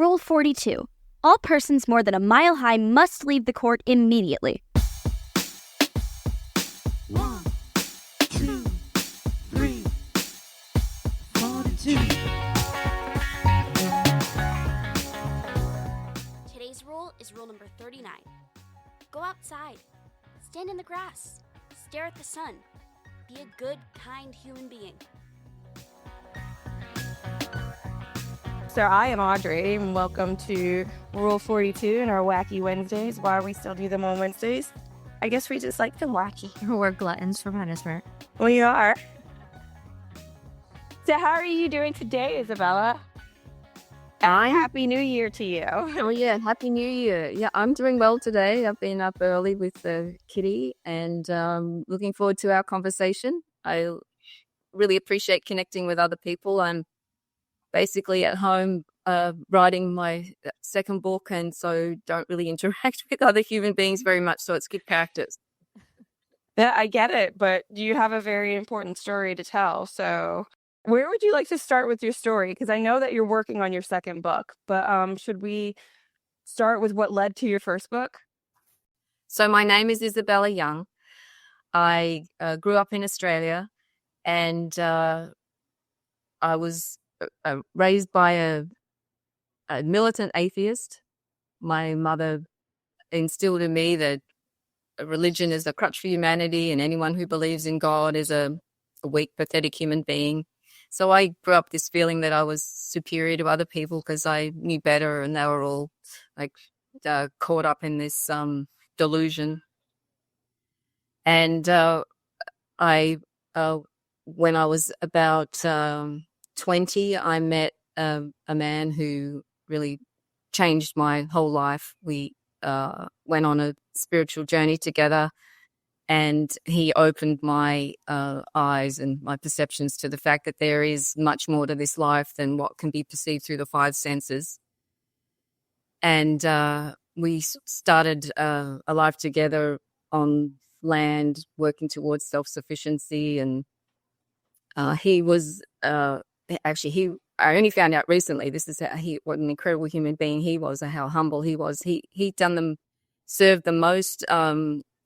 Rule 42. All persons more than a mile high must leave the court immediately. 1, 2, 3, 42. Today's rule is rule number 39. Go outside. Stand in the grass. Stare at the sun. Be a good, kind human being. So I am Audrey, and welcome to Rule 42 and our Wacky Wednesdays. Why we still do them on Wednesdays? I guess we just like them wacky. We're gluttons for punishment. We are. So how are you doing today, Isabella? Happy New Year to you. Oh yeah, Happy New Year. Yeah, I'm doing well today. I've been up early with the kitty and looking forward to our conversation. I really appreciate connecting with other people. I'm basically at home writing my second book, and so don't really interact with other human beings very much, so it's good practice. Yeah, I get it, but you have a very important story to tell. So where would you like to start with your story? Because I know that you're working on your second book, but should we start with what led to your first book? So my name is Isabella Young. I grew up in Australia, and I was raised by a militant atheist. My mother instilled in me that religion is a crutch for humanity, and anyone who believes in God is a weak, pathetic human being. So I grew up this feeling that I was superior to other people because I knew better, and they were all like caught up in this delusion. And when I was about 20, I met a man who really changed my whole life. We went on a spiritual journey together, and he opened my eyes and my perceptions to the fact that there is much more to this life than what can be perceived through the five senses. And we started a life together on land, working towards self-sufficiency. And he was I only found out recently, this is what an incredible human being he was, and how humble he was. He'd served the most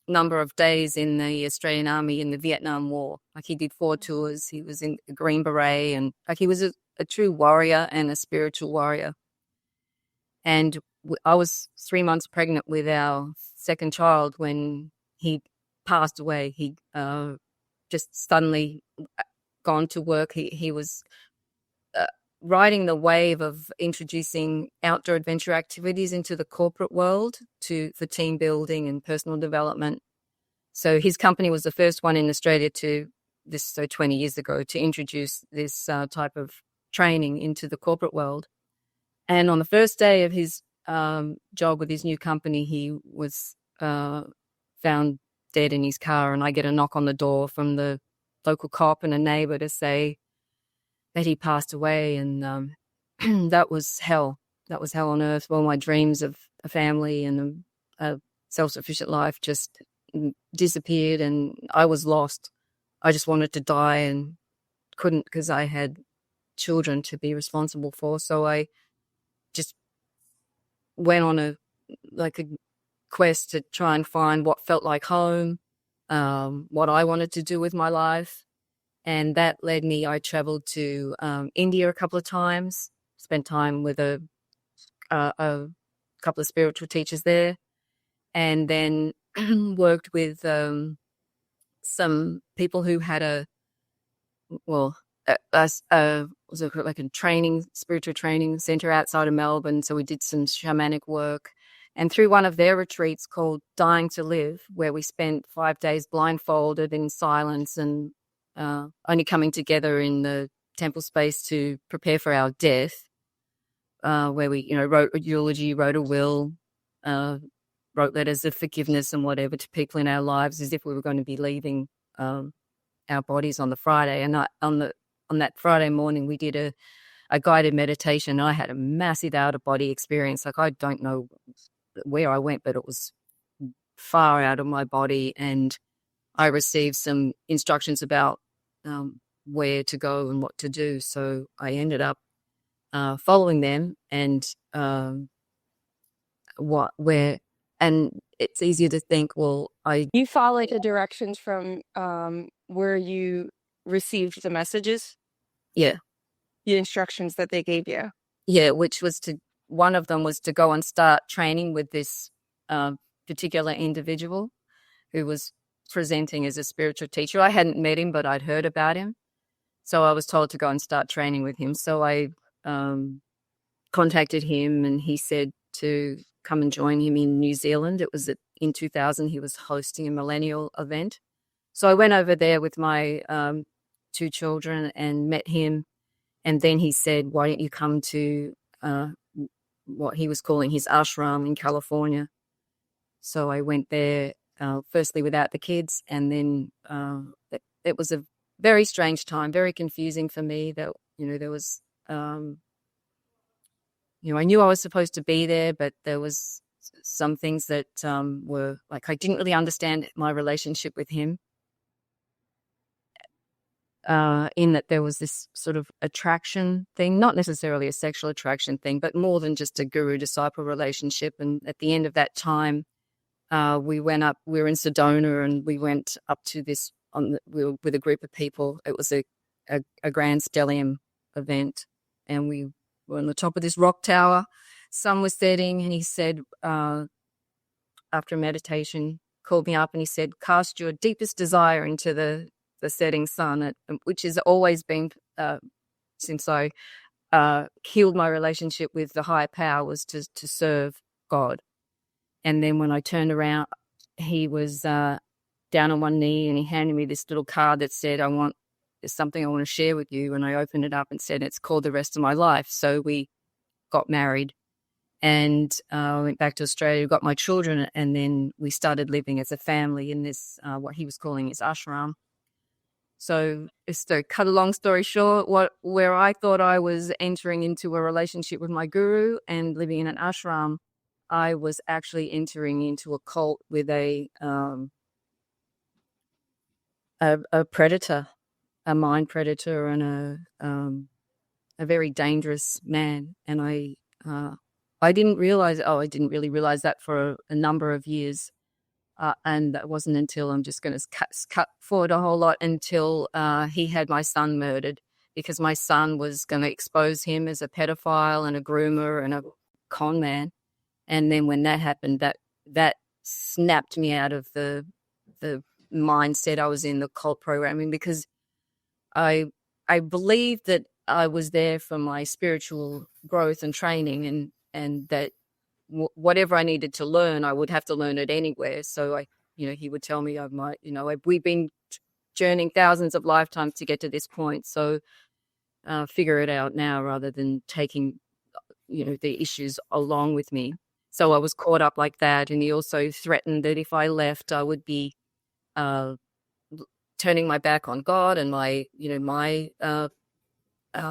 number of days in the Australian Army in the Vietnam War. Like, he did 4 tours. He was in a Green Beret, and like, he was a true warrior and a spiritual warrior. And I was 3 months pregnant with our second child when he passed away. He just suddenly gone to work. He was riding the wave of introducing outdoor adventure activities into the corporate world for team building and personal development. So his company was the first one in Australia 20 years ago, to introduce this type of training into the corporate world. And on the first day of his job with his new company, he was found dead in his car, and I get a knock on the door from the local cop and a neighbor to say that he passed away. And that was hell. That was hell on earth. All my dreams of a family and a self-sufficient life just disappeared, and I was lost. I just wanted to die and couldn't, because I had children to be responsible for. So I just went on a quest to try and find what felt like home, what I wanted to do with my life. And that led me, I traveled to India a couple of times, spent time with a couple of spiritual teachers there, and then worked with some people who had a spiritual training center outside of Melbourne. So we did some shamanic work. And through one of their retreats called Dying to Live, where we spent 5 days blindfolded in silence and only coming together in the temple space to prepare for our death, where we, wrote a eulogy, wrote a will, wrote letters of forgiveness and whatever to people in our lives, as if we were going to be leaving our bodies on the Friday. And on that Friday morning, we did a guided meditation. I had a massive out-of-body experience. Like, I don't know where I went, but it was far out of my body, and I received some instructions about where to go and what to do. So I ended up following them, and and it's easier to think, well, You followed the directions from where you received the messages, yeah, the instructions that they gave you. yeah, which was one of them was to go and start training with this particular individual who was presenting as a spiritual teacher. I hadn't met him, but I'd heard about him. So I was told to go and start training with him. So I contacted him, and he said to come and join him in New Zealand. It was in 2000. He was hosting a millennial event. So I went over there with my 2 children and met him. And then he said, why don't you come to what he was calling his ashram in California? So I went there, firstly without the kids, and then it was a very strange time, very confusing for me. That there was, I knew I was supposed to be there, but there was some things that were like I didn't really understand my relationship with him. In that there was this sort of attraction thing, not necessarily a sexual attraction thing, but more than just a guru-disciple relationship. And at the end of that time, we were in Sedona, and we went up to this we were with a group of people. It was a grand stellium event, and we were on the top of this rock tower. Sun was setting, and he said, after meditation, called me up and he said, cast your deepest desire into the setting sun, which has always been, since I healed my relationship with the higher power, was to serve God. And then when I turned around, he was down on one knee, and he handed me this little card that said, there's something I want to share with you. And I opened it up and said, it's called The Rest of My Life. So we got married, and went back to Australia, got my children, and then we started living as a family in this, what he was calling his ashram. So just to cut a long story short, where I thought I was entering into a relationship with my guru and living in an ashram, I was actually entering into a cult with a predator, a mind predator, and a very dangerous man. And I didn't realize. I didn't really realize that for a number of years. And that wasn't until, I'm just going to cut forward a whole lot, until he had my son murdered, because my son was going to expose him as a pedophile and a groomer and a con man. And then when that happened, that snapped me out of the mindset I was in, the cult programming, because I believed that I was there for my spiritual growth and training, and that whatever I needed to learn, I would have to learn it anywhere. So he would tell me we've been journeying thousands of lifetimes to get to this point. So figure it out now, rather than taking, the issues along with me. So I was caught up like that. And he also threatened that if I left, I would be turning my back on God and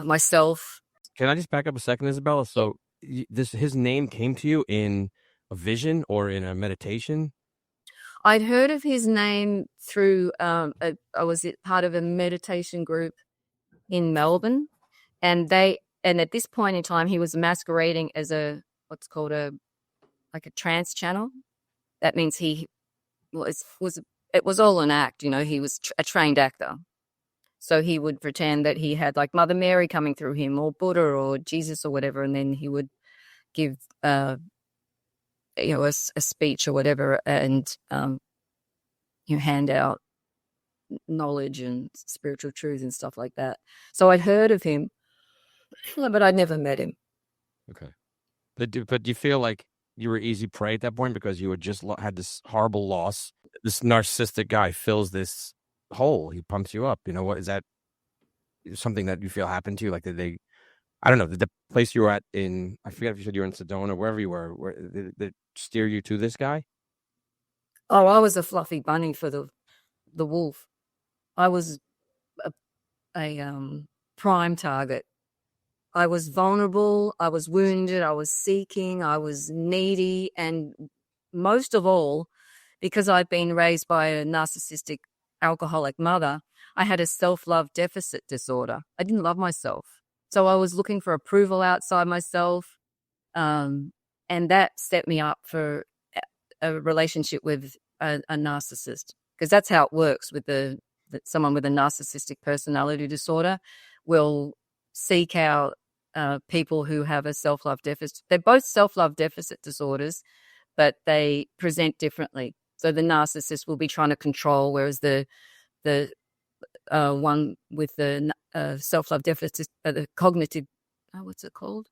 myself. Can I just back up a second, Isabella? So his name came to you in a vision or in a meditation? I'd heard of his name through, I was part of a meditation group in Melbourne, and at this point in time, he was masquerading as what's called a trance channel. That means it was all an act, he was a trained actor. So he would pretend that he had like Mother Mary coming through him, or Buddha or Jesus or whatever, and then he would give a speech or whatever, and hand out knowledge and spiritual truths and stuff like that. So I'd heard of him, but I'd never met him. Okay, but do you feel like you were easy prey at that point because you had just had this horrible loss? This narcissistic guy fills this hole. He pumps you up. What is that? Something that you feel happened to you? Like, did the place you were at in, I forget if you said you were in Sedona, wherever you were, where they steer you to this guy? Oh, I was a fluffy bunny for the wolf. I was a prime target. I was vulnerable. I was wounded. I was seeking. I was needy. And most of all, because I'd been raised by a narcissistic alcoholic mother, I had a self-love deficit disorder. I didn't love myself. So I was looking for approval outside myself. And that set me up for a relationship with a narcissist, because that's how it works with someone with a narcissistic personality disorder will seek out people who have a self-love deficit. They're both self-love deficit disorders, but they present differently. So the narcissist will be trying to control, whereas the one with the self-love deficit, the cognitive, what's it called?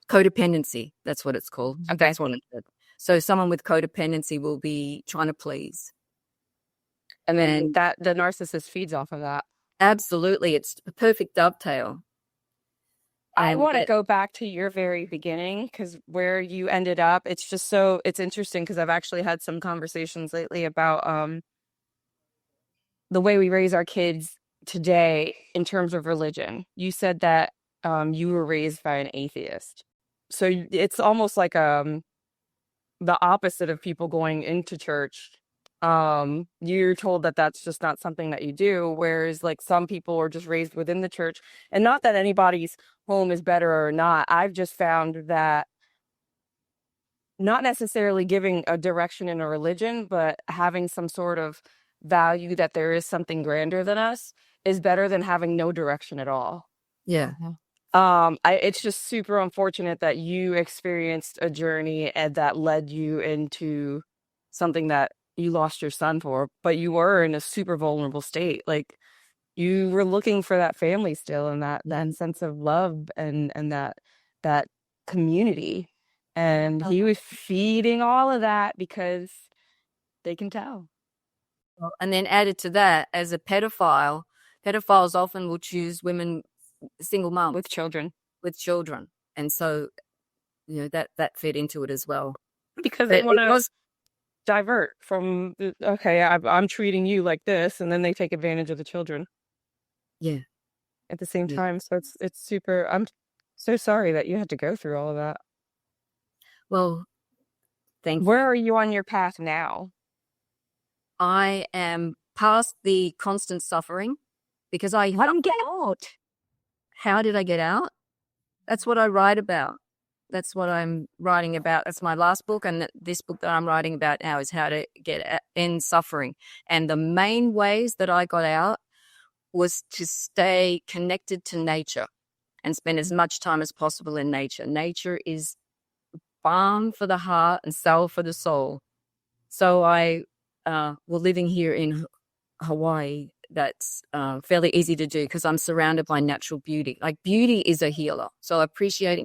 Codependency. That's what it's called. Okay. That's what it said. So someone with codependency will be trying to please. And then that the narcissist feeds off of that. Absolutely. It's a perfect dovetail. I want to go back to your very beginning, because where you ended up, it's just it's interesting, because I've actually had some conversations lately about the way we raise our kids today in terms of religion. You said that you were raised by an atheist. So it's almost like the opposite of people going into church. You're told that that's just not something that you do, whereas like some people are just raised within the church. And not that anybody's home is better or not. I've just found that not necessarily giving a direction in a religion, but having some sort of value that there is something grander than us is better than having no direction at all. Yeah. It's just super unfortunate that you experienced a journey and that led you into something that you lost your son for, but you were in a super vulnerable state. Like, you were looking for that family still, and that sense of love and that community. And he was feeding all of that because they can tell. And then added to that, as a pedophiles often will choose women, single moms With children. And so, that fed into it as well. Because they want to divert from, okay, I'm treating you like this, and then they take advantage of the children. Yeah. At the same time. So it's super, I'm so sorry that you had to go through all of that. Well, thank you. Where are you on your path now? I am past the constant suffering because Let him get out. How did I get out? That's what I write about. That's what I'm writing about. That's my last book, and this book that I'm writing about now is how to end suffering. And the main ways that I got out was to stay connected to nature and spend as much time as possible in nature. Nature is balm for the heart and salve for the soul. So we're living here in Hawaii. That's fairly easy to do because I'm surrounded by natural beauty. Like, beauty is a healer. So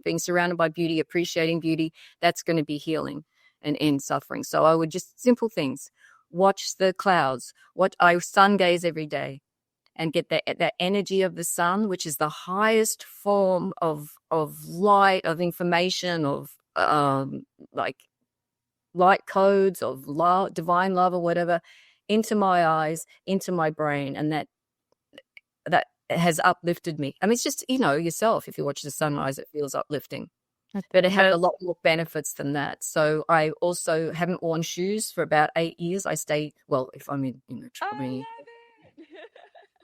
being surrounded by beauty, appreciating beauty, that's going to be healing and end suffering. So I would just simple things. Watch the clouds. I sun gaze every day and get that energy of the sun, which is the highest form of light, of information, of like light codes, of love, divine love or whatever, into my eyes, into my brain, and that has uplifted me. I mean, it's just, yourself, if you watch the sunrise, it feels uplifting. But it has a lot more benefits than that. So I also haven't worn shoes for about 8 years. I stay, if I'm in trouble,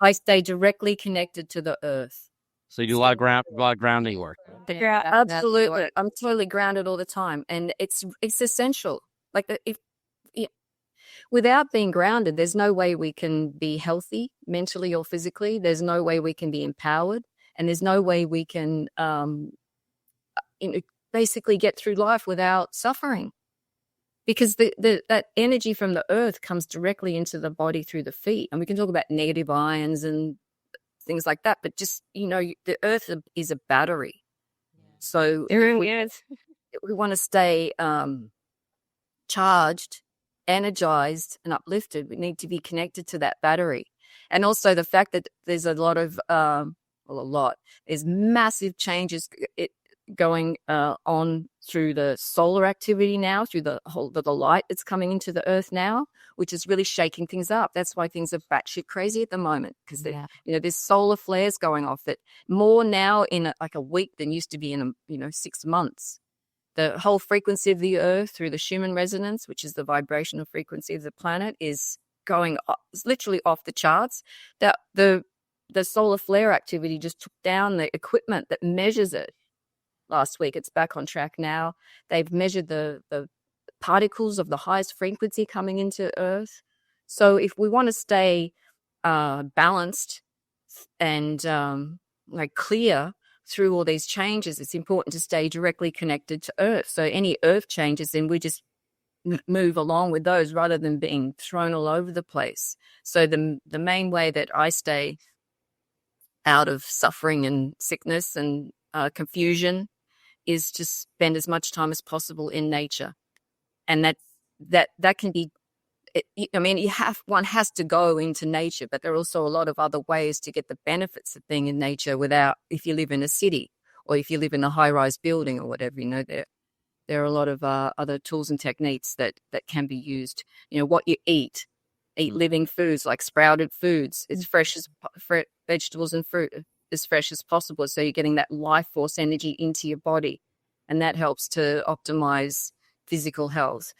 I stay directly connected to the earth. So you do a lot of grounding work. Yeah, absolutely. I'm totally grounded all the time, and it's essential. Like, without being grounded, there's no way we can be healthy mentally or physically. There's no way we can be empowered, and there's no way we can basically get through life without suffering. Because that energy from the earth comes directly into the body through the feet. And we can talk about negative ions and things like that, but just, the earth is a battery. So It really is. We want to stay charged, energized, and uplifted. We need to be connected to that battery. And also the fact that there's a lot of, there's massive changes going on through the solar activity now, through the light that's coming into the earth now, which is really shaking things up. That's why things are batshit crazy at the moment, because there's solar flares going off that more now in a week than used to be in 6 months. The whole frequency of the earth through the Schumann resonance, which is the vibrational frequency of the planet, is going literally off the charts. The the solar flare activity just took down the equipment that measures it last week. It's back on track now. They've measured the particles of the highest frequency coming into Earth. So if we want to stay balanced and like clear through all these changes, it's important to stay directly connected to Earth. So any Earth changes, then we just move along with those rather than being thrown all over the place. So the main way that I stay out of suffering and sickness and confusion is to spend as much time as possible in nature. And that can be, I mean, one has to go into nature, but there are also a lot of other ways to get the benefits of being in nature without, if you live in a city or if you live in a high-rise building or whatever, there are a lot of other tools and techniques that can be used. What you eat living foods like sprouted foods, as fresh as vegetables and fruit, as fresh as possible. So you're getting that life force energy into your body, and that helps to optimize physical health.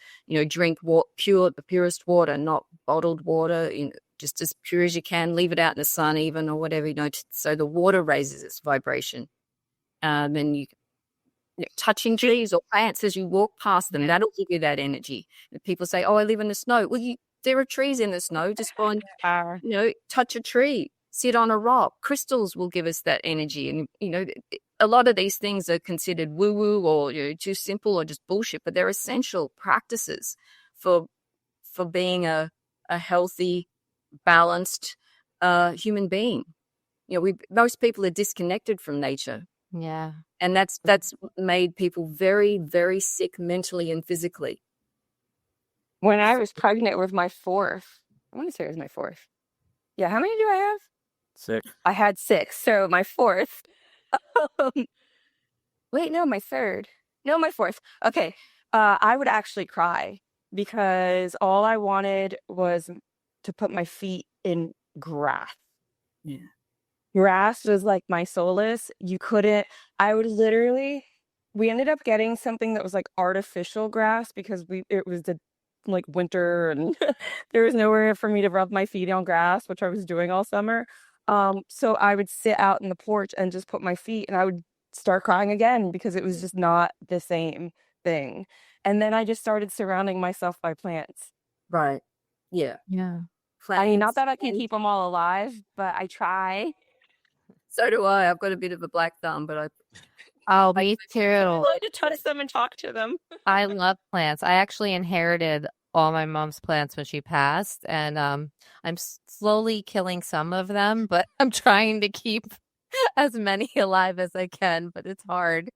Drink the purest water, not bottled water, just as pure as you can. Leave it out in the sun even, or whatever, so the water raises its vibration. And you touching trees or plants as you walk past them, that'll give you that energy. And people say, oh, I live in the snow. Well, there are trees in the snow. Just go and, touch a tree, sit on a rock. Crystals will give us that energy. And, a lot of these things are considered woo-woo or too simple or just bullshit, but they're essential practices for being a healthy, balanced human being. Most people are disconnected from nature. Yeah. And that's made people very, very sick mentally and physically. When I was pregnant with my fourth, I want to say it was my fourth. Yeah, how many do I have? 6. I had 6. So my fourth. Wait, no, my third. No, my fourth. Okay. I would actually cry because all I wanted was to put my feet in grass. Yeah. Grass was like my solace. We ended up getting something that was like artificial grass because it was the like winter and there was nowhere for me to rub my feet on grass, which I was doing all summer. So I would sit out in the porch and just put my feet, and I would start crying again because it was just not the same thing. And then I just started surrounding myself by plants. Right. Yeah. Yeah. I mean, not that I can keep them all alive, but I try. So do I. I've got a bit of a black thumb, but Oh, me too. I like to touch them and talk to them. I love plants. I actually inherited all my mom's plants when she passed, and I'm slowly killing some of them, but I'm trying to keep as many alive as I can, but it's hard.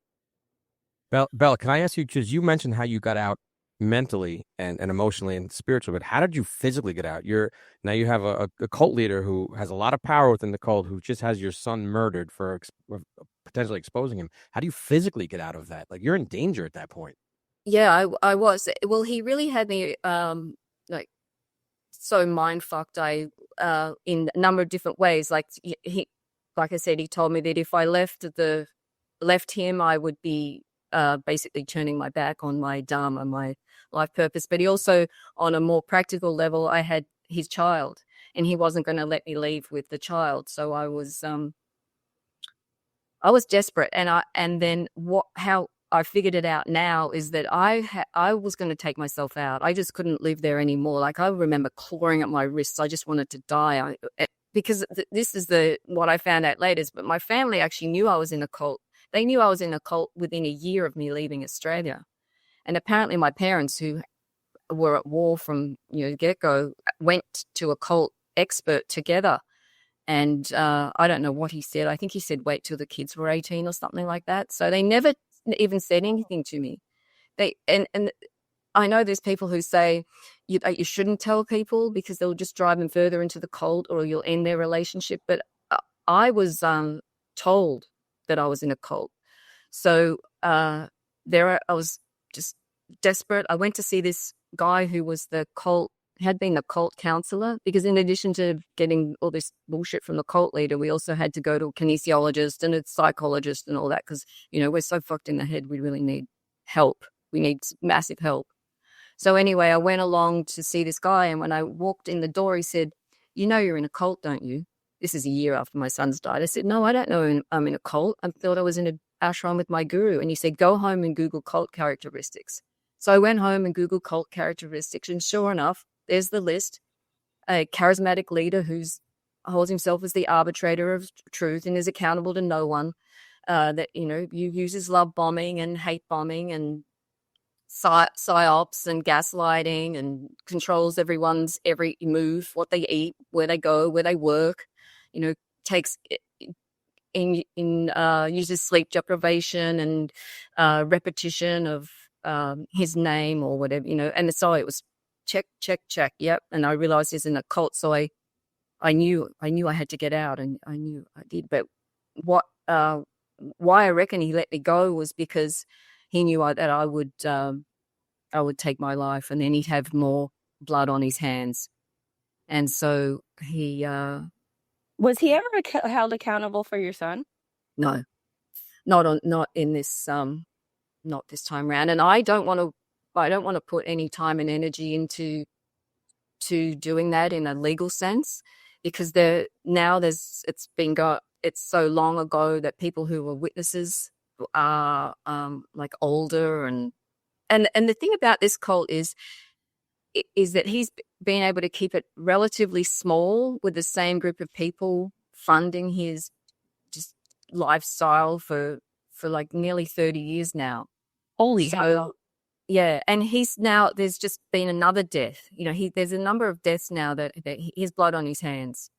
Bella, can I ask you, because you mentioned how you got out mentally and emotionally and spiritually, but how did you physically get out? Now you have a cult leader who has a lot of power within the cult, who just has your son murdered for potentially exposing him. How do you physically get out of that? Like, you're in danger at that point. yeah, I was. Well, he really had me like so mind fucked. In a number of different ways. Like like I said, he told me that if I left him, I would be basically turning my back on my dharma, my life purpose. But he also, on a more practical level, I had his child, and he wasn't going to let me leave with the child. So I was desperate, and then how I figured it out now is that I was going to take myself out. I just couldn't live there anymore. Like, I remember clawing at my wrists. I just wanted to die. Because this is what I found out later. But my family actually knew I was in a cult. They knew I was in a cult within a year of me leaving Australia. And apparently my parents, who were at war from get-go, went to a cult expert together. And I don't know what he said. I think he said wait till the kids were 18 or something like that. So they never even said anything to me. And I know there's people who say you shouldn't tell people because they'll just drive them further into the cult or you'll end their relationship. But I was told that I was in a cult. So I was just desperate. I went to see this guy who was had been the cult counselor, because in addition to getting all this bullshit from the cult leader, we also had to go to a kinesiologist and a psychologist and all that, because, we're so fucked in the head, we really need help. We need massive help. So anyway, I went along to see this guy, and when I walked in the door, he said, "You know you're in a cult, don't you?" This is a year after my son's died. I said, no, I don't know I'm in a cult. I thought I was in an ashram with my guru. And he said, go home and Google cult characteristics. So I went home and Googled cult characteristics, and sure enough, there's the list. A charismatic leader who holds himself as the arbitrator of truth and is accountable to no one. That, uses love bombing and hate bombing and psyops and gaslighting, and controls everyone's every move, what they eat, where they go, where they work. Takes uses sleep deprivation and repetition of his name or whatever, and so it was check, check, check. Yep. And I realized he's in a cult. So I knew I had to get out, and I knew I did. But why I reckon he let me go was because he knew that I would take my life, and then he'd have more blood on his hands. And so he, Was he ever held accountable for your son? no, not in this, not this time around. And I don't want to put any time and energy into doing that in a legal sense, because it's so long ago that people who were witnesses are like older, and the thing about this cult is that he's been able to keep it relatively small with the same group of people funding his just lifestyle for like nearly 30 years now. Holy So yeah, and there's just been another death. There's a number of deaths now that he has blood on his hands.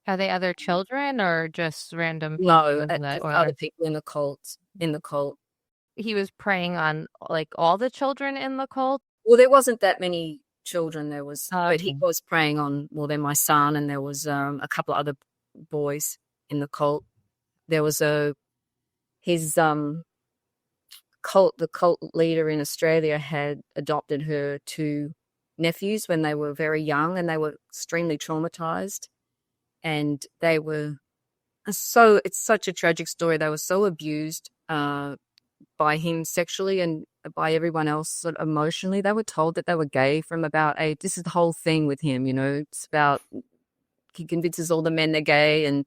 Are they other children or just random people? No, that just other people in the cult. he was preying on like all the children in the cult? Well, there wasn't that many children. There was, Oh, but he okay. was preying on, well, then my son, and there was a couple of other boys in the cult. There was his cult. The cult leader in Australia had adopted her two nephews when they were very young, and they were extremely traumatized. And they were it's such a tragic story. They were so abused by him sexually and by everyone else sort of emotionally. They were told that they were gay from about age. This is the whole thing with him, it's about, he convinces all the men they're gay, and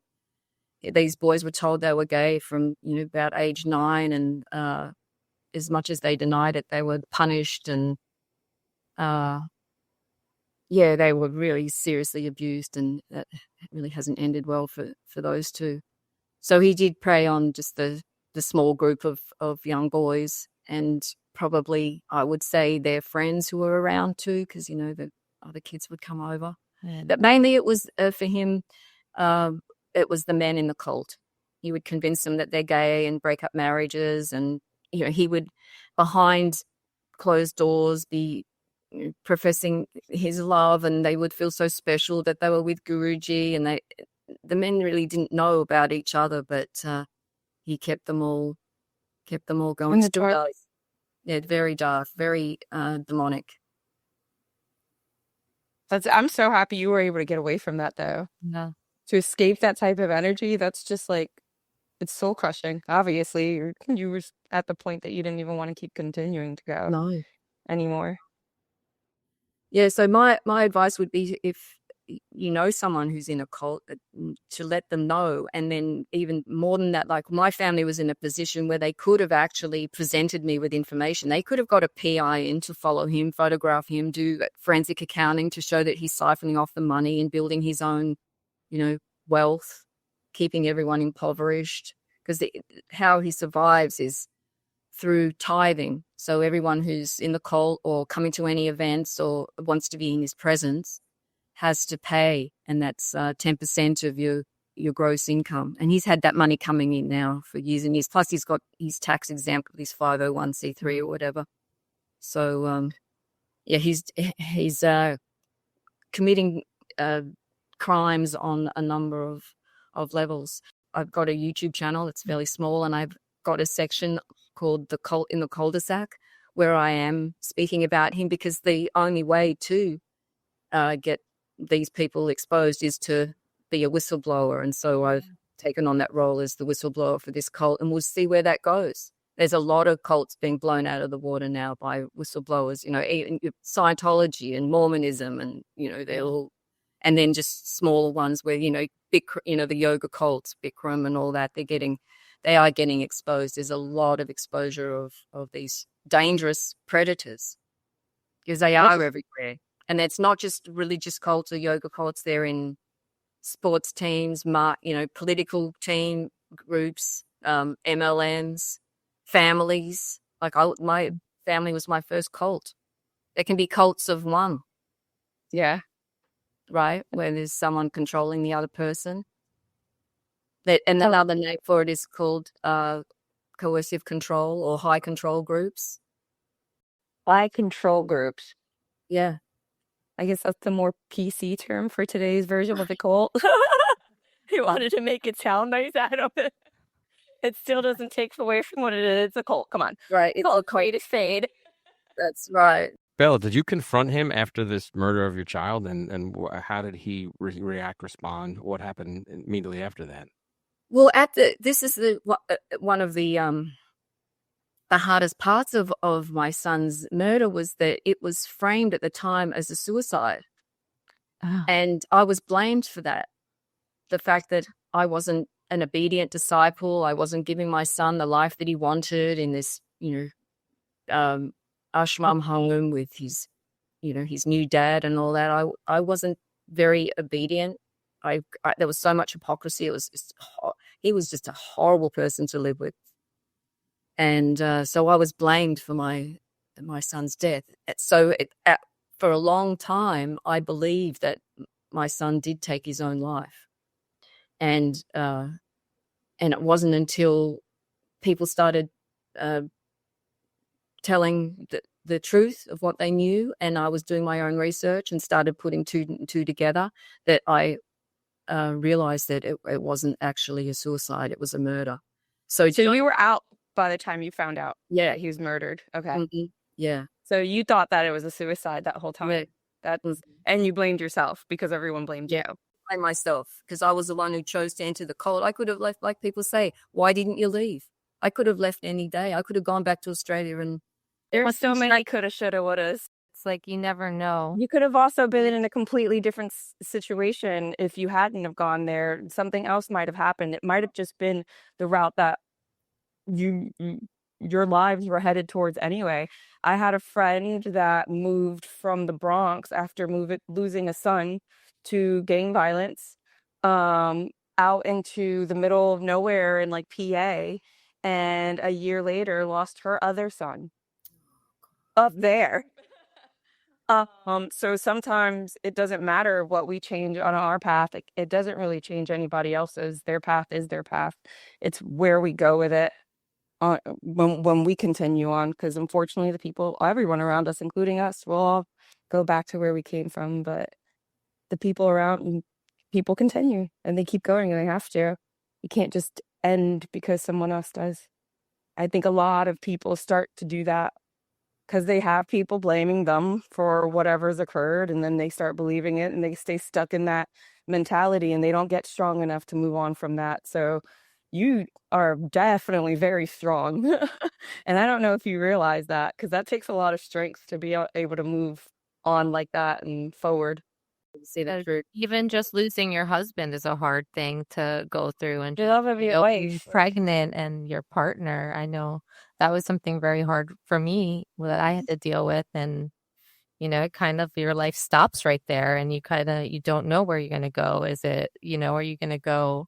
these boys were told they were gay from, about age 9, and as much as they denied it, they were punished, and they were really seriously abused, and that really hasn't ended well for those two. So he did prey on just the small group of young boys, and probably I would say their friends who were around too, because, the other kids would come over. But mainly it was for him, it was the men in the cult. He would convince them that they're gay and break up marriages, and, he would, behind closed doors, be professing his love, and they would feel so special that they were with Guruji, and the men really didn't know about each other, but he kept them all going. In the dark. Yeah, very dark, very demonic. I'm so happy you were able to get away from that, though. No. To escape that type of energy, that's just like, it's soul crushing. Obviously, you were at the point that you didn't even want to keep continuing to go No. anymore. Yeah, so my advice would be, if you know someone who's in a cult, to let them know. And then even more than that, like my family was in a position where they could have actually presented me with information. They could have got a PI in to follow him, photograph him, do forensic accounting to show that he's siphoning off the money and building his own, wealth, keeping everyone impoverished. Because how he survives is through tithing. So everyone who's in the cult or coming to any events or wants to be in his presence has to pay, and that's 10% of your gross income. And he's had that money coming in now for years and years. Plus, he's got his tax exempt with his 501c3 or whatever. So, he's committing crimes on a number of levels. I've got a YouTube channel that's fairly small, and I've got a section called The Cult in the Cul-de-sac, where I am speaking about him, because the only way to get these people exposed is to be a whistleblower. And so I've taken on that role as the whistleblower for this cult, and we'll see where that goes. There's a lot of cults being blown out of the water now by whistleblowers, even Scientology and Mormonism, and, they're all, and then just smaller ones where, the yoga cults, Bikram and all that, they are getting exposed. There's a lot of exposure of these dangerous predators because they are everywhere. And it's not just religious cults or yoga cults. They're in sports teams, political team groups, MLMs, families. Like my family was my first cult. There can be cults of one, Yeah. right? Where there's someone controlling the other person. And another name for it is called coercive control or high control groups. High control groups. Yeah. I guess that's the more PC term for today's version of the cult. He wanted to make it sound nice. I don't. It still doesn't take away from what it is. It's a cult. Come on. Right. It's called Quaid is Fade. That's right. Bella, did you confront him after this murder of your child, and how did he react, respond? What happened immediately after that? Well, this is one of the hardest parts of my son's murder was that it was framed at the time as a suicide. Oh. And I was blamed for that. The fact that I wasn't an obedient disciple, I wasn't giving my son the life that he wanted in this, ashram home with his new dad and all that. I wasn't very obedient. There was so much hypocrisy. He was just a horrible person to live with. And so I was blamed for my son's death. So for a long time, I believed that my son did take his own life. And it wasn't until people started telling the truth of what they knew, and I was doing my own research and started putting two and two together, that I realized that it wasn't actually a suicide, it was a murder. So you were out by the time you found out yeah, he was murdered. Okay. mm-hmm, yeah. So you thought that it was a suicide that whole time. Yeah. And you blamed yourself because everyone blamed you. I myself, because I was the one who chose to enter the cult. I could have left, like people say, why didn't you leave? I could have left any day. I could have gone back to Australia, and There's so many coulda, shoulda, wouldas. It's like you never know. You could have also been in a completely different situation if you hadn't have gone there. Something else might have happened. It might have just been the route that your lives were headed towards anyway. I had a friend that moved from the Bronx after losing a son to gang violence, out into the middle of nowhere in like PA, and a year later lost her other son up there. So sometimes it doesn't matter what we change on our path. It doesn't really change anybody else's. Their path is their path. It's where we go with it when we continue on, because unfortunately everyone around us, including us, will all go back to where we came from. But the people continue, and they keep going, and they have to. You can't just end because someone else does. I think a lot of people start to do that because they have people blaming them for whatever's occurred, and then they start believing it, and they stay stuck in that mentality, and they don't get strong enough to move on from that. So you are definitely very strong. And I don't know if you realize that, because that takes a lot of strength to be able to move on like that and forward. see that through. Even just losing your husband is a hard thing to go through, and The love of your being life. pregnant and your partner. I know that was something very hard for me that I had to deal with, and it kind of, your life stops right there, and you don't know where you're going to go. Is it, are you going to go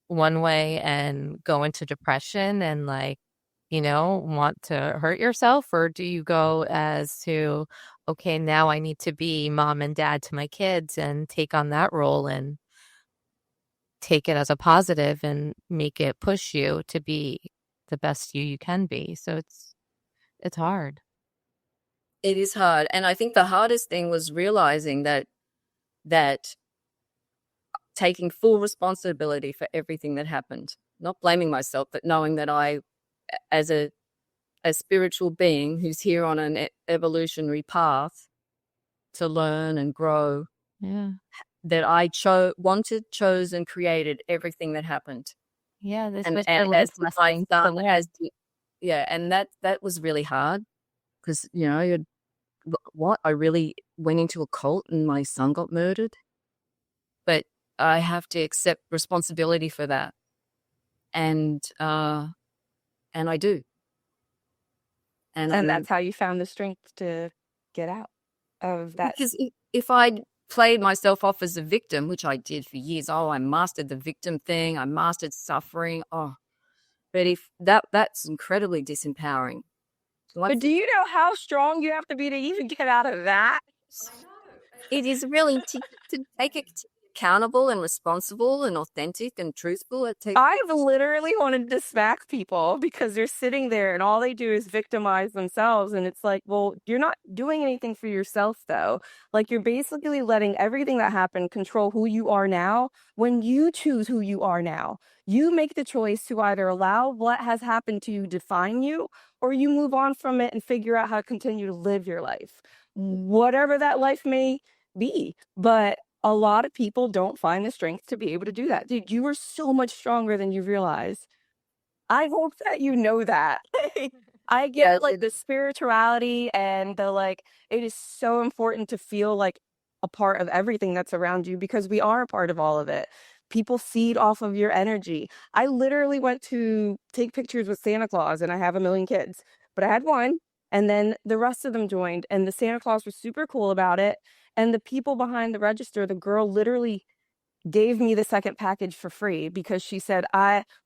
one way and go into depression and want to hurt yourself, or do you go as to, okay, now I need to be mom and dad to my kids and take on that role and take it as a positive and make it push you to be the best you can be. So it's hard. It is hard. And I think the hardest thing was realizing that taking full responsibility for everything that happened, not blaming myself, but knowing that I, as a spiritual being who's here on an evolutionary path to learn and grow, Yeah. that I chose and created everything that happened. Yeah. This And was as your life my lesson to son learn. and that was really hard, because I really went into a cult and my son got murdered. But I have to accept responsibility for that. And I do. And that's how you found the strength to get out of that. Because if I played myself off as a victim, which I did for years, I mastered the victim thing, I mastered suffering. But if that's incredibly disempowering. But do you know how strong you have to be to even get out of that? It is really to take it accountable and responsible and authentic and truthful. I've literally wanted to smack people because they're sitting there and all they do is victimize themselves. And it's like, well, you're not doing anything for yourself, though. Like, you're basically letting everything that happened control who you are now when you choose who you are now. You make the choice to either allow what has happened to you define you, or you move on from it and figure out how to continue to live your life, whatever that life may be. But a lot of people don't find the strength to be able to do that. Dude, you are so much stronger than you realize. I hope that you know that. I get like the spirituality and the like, it is so important to feel like a part of everything that's around you because we are a part of all of it. People feed off of your energy. I literally went to take pictures with Santa Claus and I have a million kids, but I had one and then the rest of them joined and the Santa Claus was super cool about it. And the people behind the register, the girl literally gave me the second package for free because she said,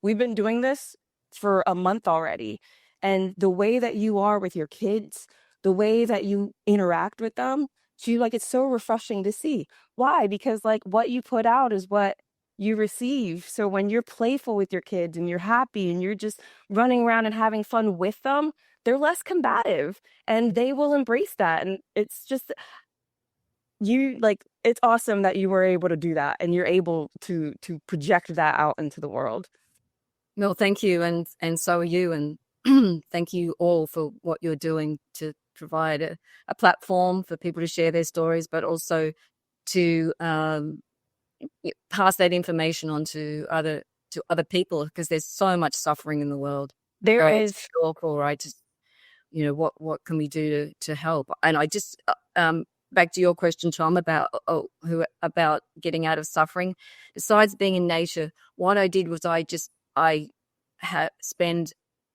we've been doing this for a month already. And the way that you are with your kids, the way that you interact with them, she's like, it's so refreshing to see. Why? Because like what you put out is what you receive. So when you're playful with your kids and you're happy and you're just running around and having fun with them, they're less combative and they will embrace that. And it's just, it's awesome that you were able to do that and you're able to project that out into the world. Well, thank you. And so are you. And thank you all for what you're doing to provide a platform for people to share their stories, but also to pass that information on to other people because there's so much suffering in the world. There is awful, right? Just, what can we do to help? And I just back to your question, Tom, about getting out of suffering. Besides being in nature, what I did was I spend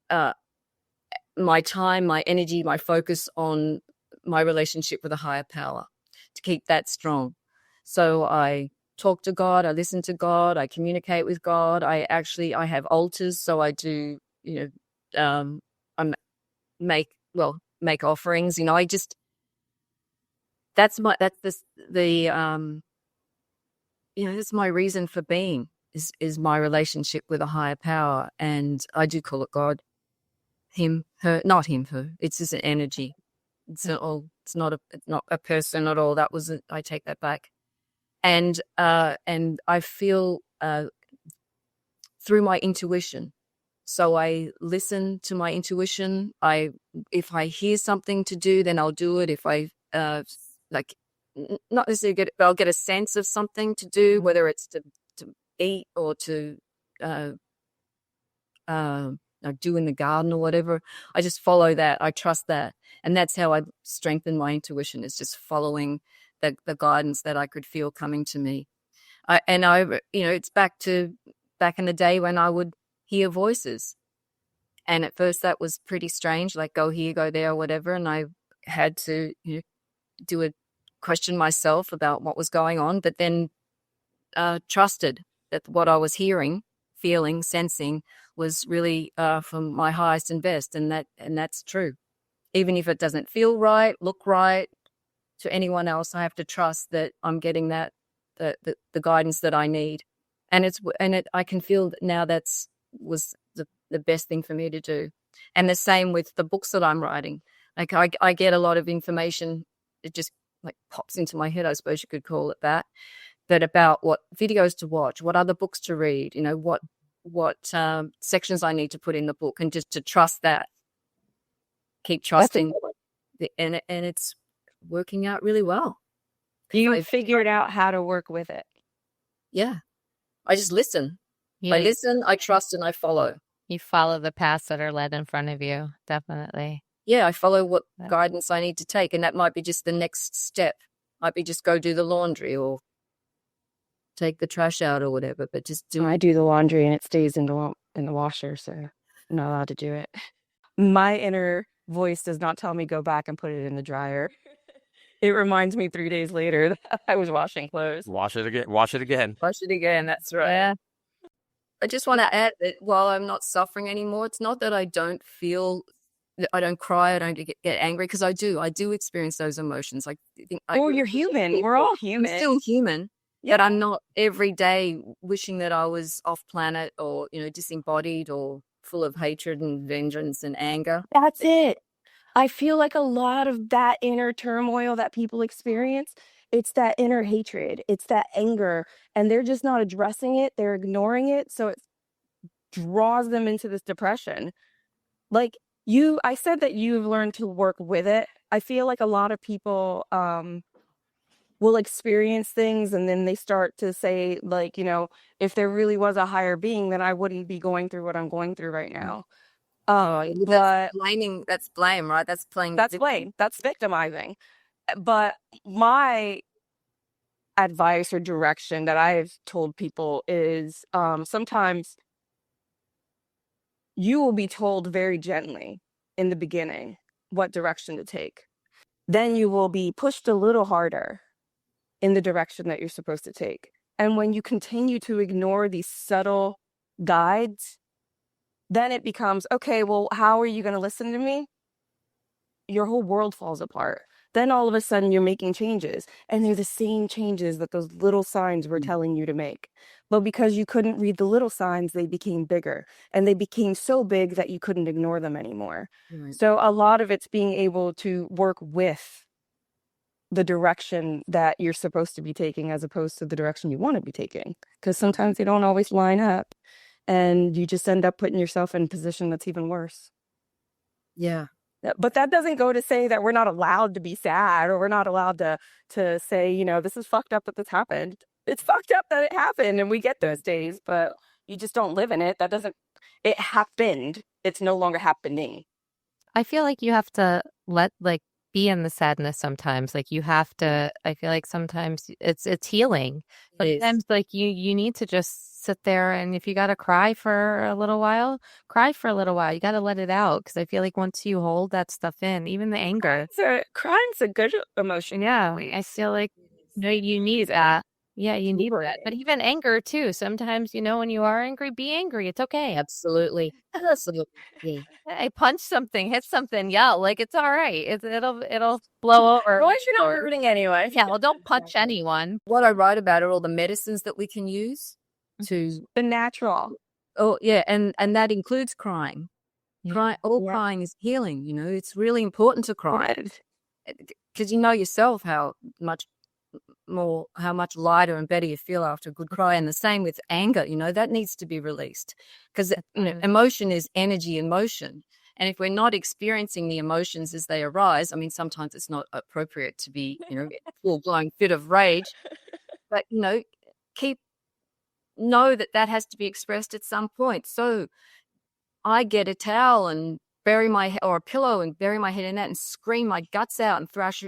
my time, my energy, my focus on my relationship with a higher power to keep that strong. So I talk to God, I listen to God, I communicate with God. I have altars, so I do, I make offerings. That's my reason for being is my relationship with a higher power. And I do call it God, him, her, not him, her. It's just an energy. It's not a person at all. I take that back. And I feel through my intuition. So I listen to my intuition. If I hear something to do, then I'll do it. If I not necessarily but I'll get a sense of something to do, whether it's to eat or to do in the garden or whatever. I just follow that. I trust that, and that's how I strengthen my intuition. Is just following the guidance that I could feel coming to me. It's back in the day when I would hear voices, and at first that was pretty strange, like go here, go there, or whatever, and I had to do a question myself about what was going on, but then trusted that what I was hearing, feeling, sensing was really from my highest and best, and that's true. Even if it doesn't feel right, look right to anyone else, I have to trust that I'm getting that the guidance that I need, and I can feel that now was the best thing for me to do. And the same with the books that I'm writing. Like I get a lot of information. It just like pops into my head, I suppose you could call it that. But about what videos to watch, what other books to read, what sections I need to put in the book, and just to trust that, keep trusting, and it's working out really well. You figured out how to work with it. Yeah, I just listen. Yeah. I listen, I trust, and I follow. You follow the paths that are led in front of you, definitely. Yeah, I follow what guidance I need to take, and that might be just the next step. Might be just go do the laundry or take the trash out or whatever, but just do I it. do the laundry and it stays in the washer, so I'm not allowed to do it. My inner voice does not tell me go back and put it in the dryer. It reminds me 3 days later that I was washing clothes. Wash it again. Wash it again. Wash it again. That's right. Yeah. I just want to add that while I'm not suffering anymore, it's not that I don't feel, I don't cry, I don't get angry, because I do experience those emotions. I think You're human. We're all I'm human. still human, Yeah. but I'm not every day wishing that I was off planet or, disembodied or full of hatred and vengeance and anger. That's it. I feel like a lot of that inner turmoil that people experience, it's that inner hatred, it's that anger, and they're just not addressing it. They're ignoring it. So it draws them into this depression. Like I said that you've learned to work with it. I feel like a lot of people will experience things and then they start to say, like, if there really was a higher being, then I wouldn't be going through what I'm going through right now. But That's blame, right? That's playing. that's blame. That's victimizing. But my advice or direction that I've told people is sometimes you will be told very gently in the beginning what direction to take. Then you will be pushed a little harder in the direction that you're supposed to take. And when you continue to ignore these subtle guides, then it becomes, okay, well, how are you going to listen to me? Your whole world falls apart. Then all of a sudden you're making changes, and they're the same changes that those little signs were telling you to make. But because you couldn't read the little signs, they became bigger, and they became so big that you couldn't ignore them anymore. Right. So a lot of it's being able to work with the direction that you're supposed to be taking as opposed to the direction you want to be taking, because sometimes they don't always line up, and you just end up putting yourself in a position that's even worse. Yeah. But that doesn't go to say that we're not allowed to be sad, or we're not allowed to say, this is fucked up that this happened. It's fucked up that it happened, and we get those days, but you just don't live in it. It happened. It's no longer happening. I feel like you have to be in the sadness sometimes. Like you have to, I feel like sometimes it's healing. But It is. sometimes like you need to just sit there, and if you got to cry for a little while, cry for a little while. You got to let it out, because I feel like once you hold that stuff in, even the anger. Crying's a good emotion. Yeah, I feel like you need that. Yeah, you need that. But even anger too. Sometimes, when you are angry, be angry. It's okay. Absolutely. Yeah. Hey, punch something, hit something, yell. Like it's all right. It'll blow over. As long as you're not hurting anyone. Yeah, well, don't punch anyone. What I write about are all the medicines that we can use to. The natural. Oh yeah, and that includes crying. Yeah. Crying is healing. It's really important to cry, because you know yourself how much lighter and better you feel after a good cry. And the same with anger. That needs to be released, because emotion is energy in motion. And if we're not experiencing the emotions as they arise, I mean, sometimes it's not appropriate to be, full-blown fit of rage, but know that has to be expressed at some point. So I get a towel and or a pillow and bury my head in that and scream my guts out and thrash,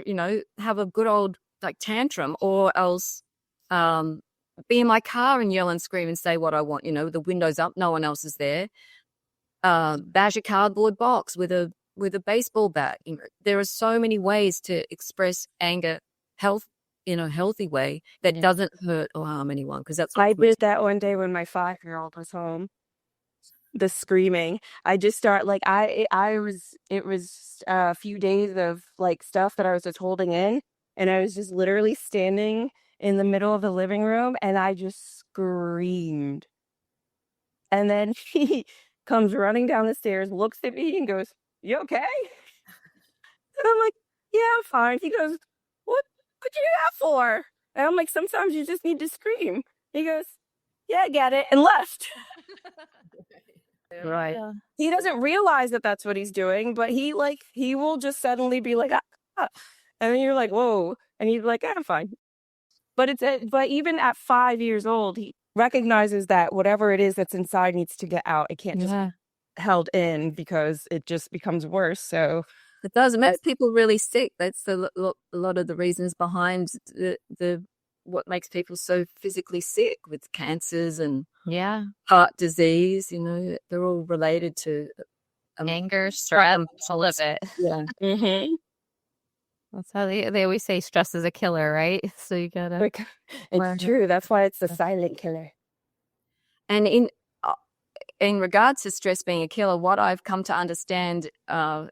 have a good old tantrum, or else be in my car and yell and scream and say what I want, with the windows up, no one else is there. Bash a cardboard box with a baseball bat. There are so many ways to express anger in a healthy way that doesn't hurt or harm anyone, because that's what I did that one day when my 5-year-old was home. The screaming. I just start it was a few days of stuff that I was just holding in, and I was just literally standing in the middle of the living room, and I just screamed. And then he comes running down the stairs, looks at me, and goes, "You okay?" And I'm like, "Yeah, I'm fine." He goes, What'd you do that for?" And I'm like, "Sometimes you just need to scream." He goes, "Yeah, I get it," and left. Right. Yeah. He doesn't realize that that's what he's doing, but he will just suddenly be like, "Ah." And then you're like, "Whoa," and he's like, "I'm fine." But but even at 5 years old, he recognizes that whatever it is that's inside needs to get out. It can't just be held in, because it just becomes worse. So it does. It makes people really sick. That's a lot of the reasons behind the what makes people so physically sick with cancers and Yeah. heart disease. You know, they're all related to Anger, stress, all of it. Yeah. Mm-hmm. That's how they always say stress is a killer, right? So you gotta learn It's to- true. That's why it's the silent killer. And in regards to stress being a killer, what I've come to understand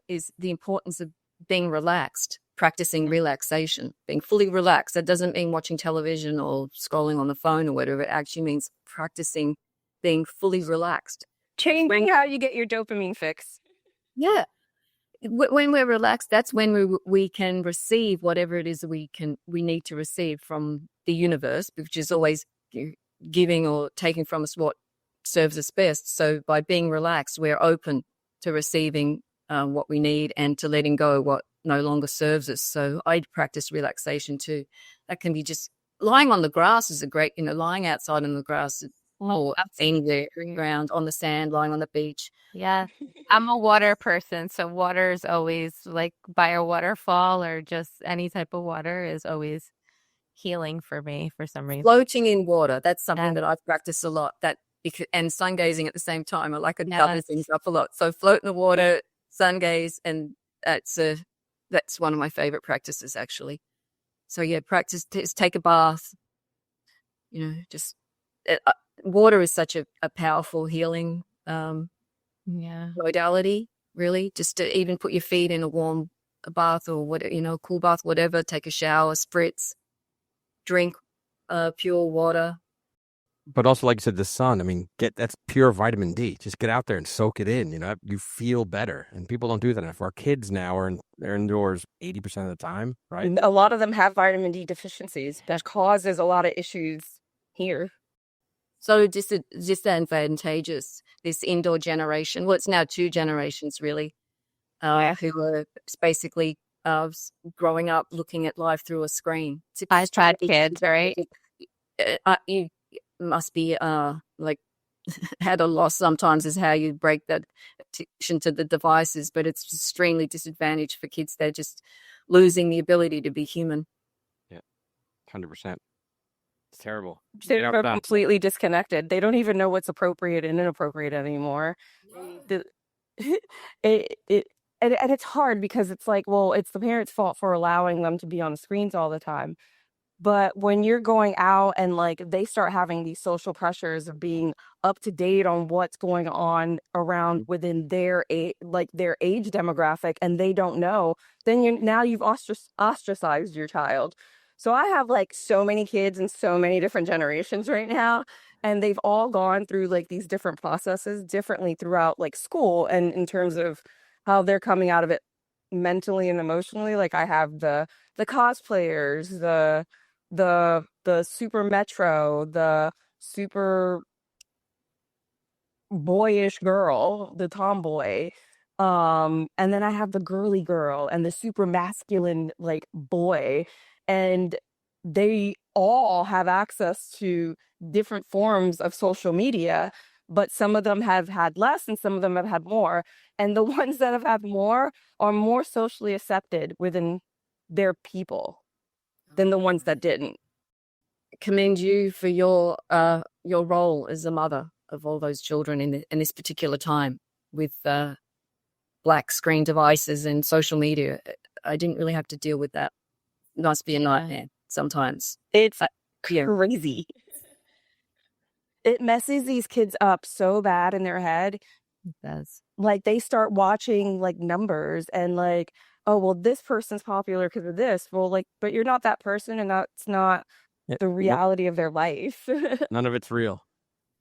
is the importance of being relaxed, practicing relaxation, being fully relaxed. That doesn't mean watching television or scrolling on the phone or whatever. It actually means practicing being fully relaxed. Changing how you get your dopamine fix. Yeah. When we're relaxed, that's when we can receive whatever it is we need to receive from the universe, which is always giving or taking from us what serves us best. So by being relaxed, we're open to receiving what we need and to letting go what no longer serves us. So I practice relaxation too. That can be just lying on the grass is a great, lying outside on the grass or anywhere, ground, on the sand, lying on the beach. Yeah. I'm a water person, so water is always like by a waterfall or just any type of water is always healing for me for some reason. Floating in water, that's something Yeah. that I've practiced a lot. And sun gazing at the same time. I like to Yes. cover things up a lot. So float in the water, sun gaze, and that's one of my favorite practices actually. So yeah, take a bath. Just water is such a powerful healing Yeah. modality. Really, just to even put your feet in a warm bath or whatever, cool bath, whatever. Take a shower, spritz, drink pure water. But also, like you said, the sun. I mean, that's pure vitamin D. Just get out there and soak it in. You feel better, and people don't do that enough. Our kids now they're indoors 80% of the time, right? A lot of them have vitamin D deficiencies. That causes a lot of issues here. So disadvantageous, this indoor generation. Well, it's now 2 generations really, who are basically growing up looking at life through a screen. iPad kids, right? You must be like had a loss sometimes is how you break that addiction to the devices, but it's extremely disadvantaged for kids. They're just losing the ability to be human. Yeah, 100%. It's terrible. They're completely disconnected. They don't even know what's appropriate and inappropriate anymore. And it's hard because it's like, well, it's the parents' fault for allowing them to be on the screens all the time. But when you're going out and like they start having these social pressures of being up to date on what's going on around within their age demographic, and they don't know, then you've ostracized your child. So I have like so many kids in so many different generations right now, and they've all gone through like these different processes differently throughout like school and in terms of how they're coming out of it mentally and emotionally. Like I have the cosplayers, the super metro, the super boyish girl, the tomboy. And then I have the girly girl and the super masculine like boy. And they all have access to different forms of social media, but some of them have had less and some of them have had more. And the ones that have had more are more socially accepted within their people than the ones that didn't. Commend you for your role as a mother of all those children in this particular time with black screen devices and social media. I didn't really have to deal with that. It must be a nightmare sometimes. It's crazy. It messes these kids up so bad in their head. It does. Like they start watching like numbers and like, oh, well, this person's popular because of this. Well, like, but you're not that person and that's not the reality of their life. None of it's real.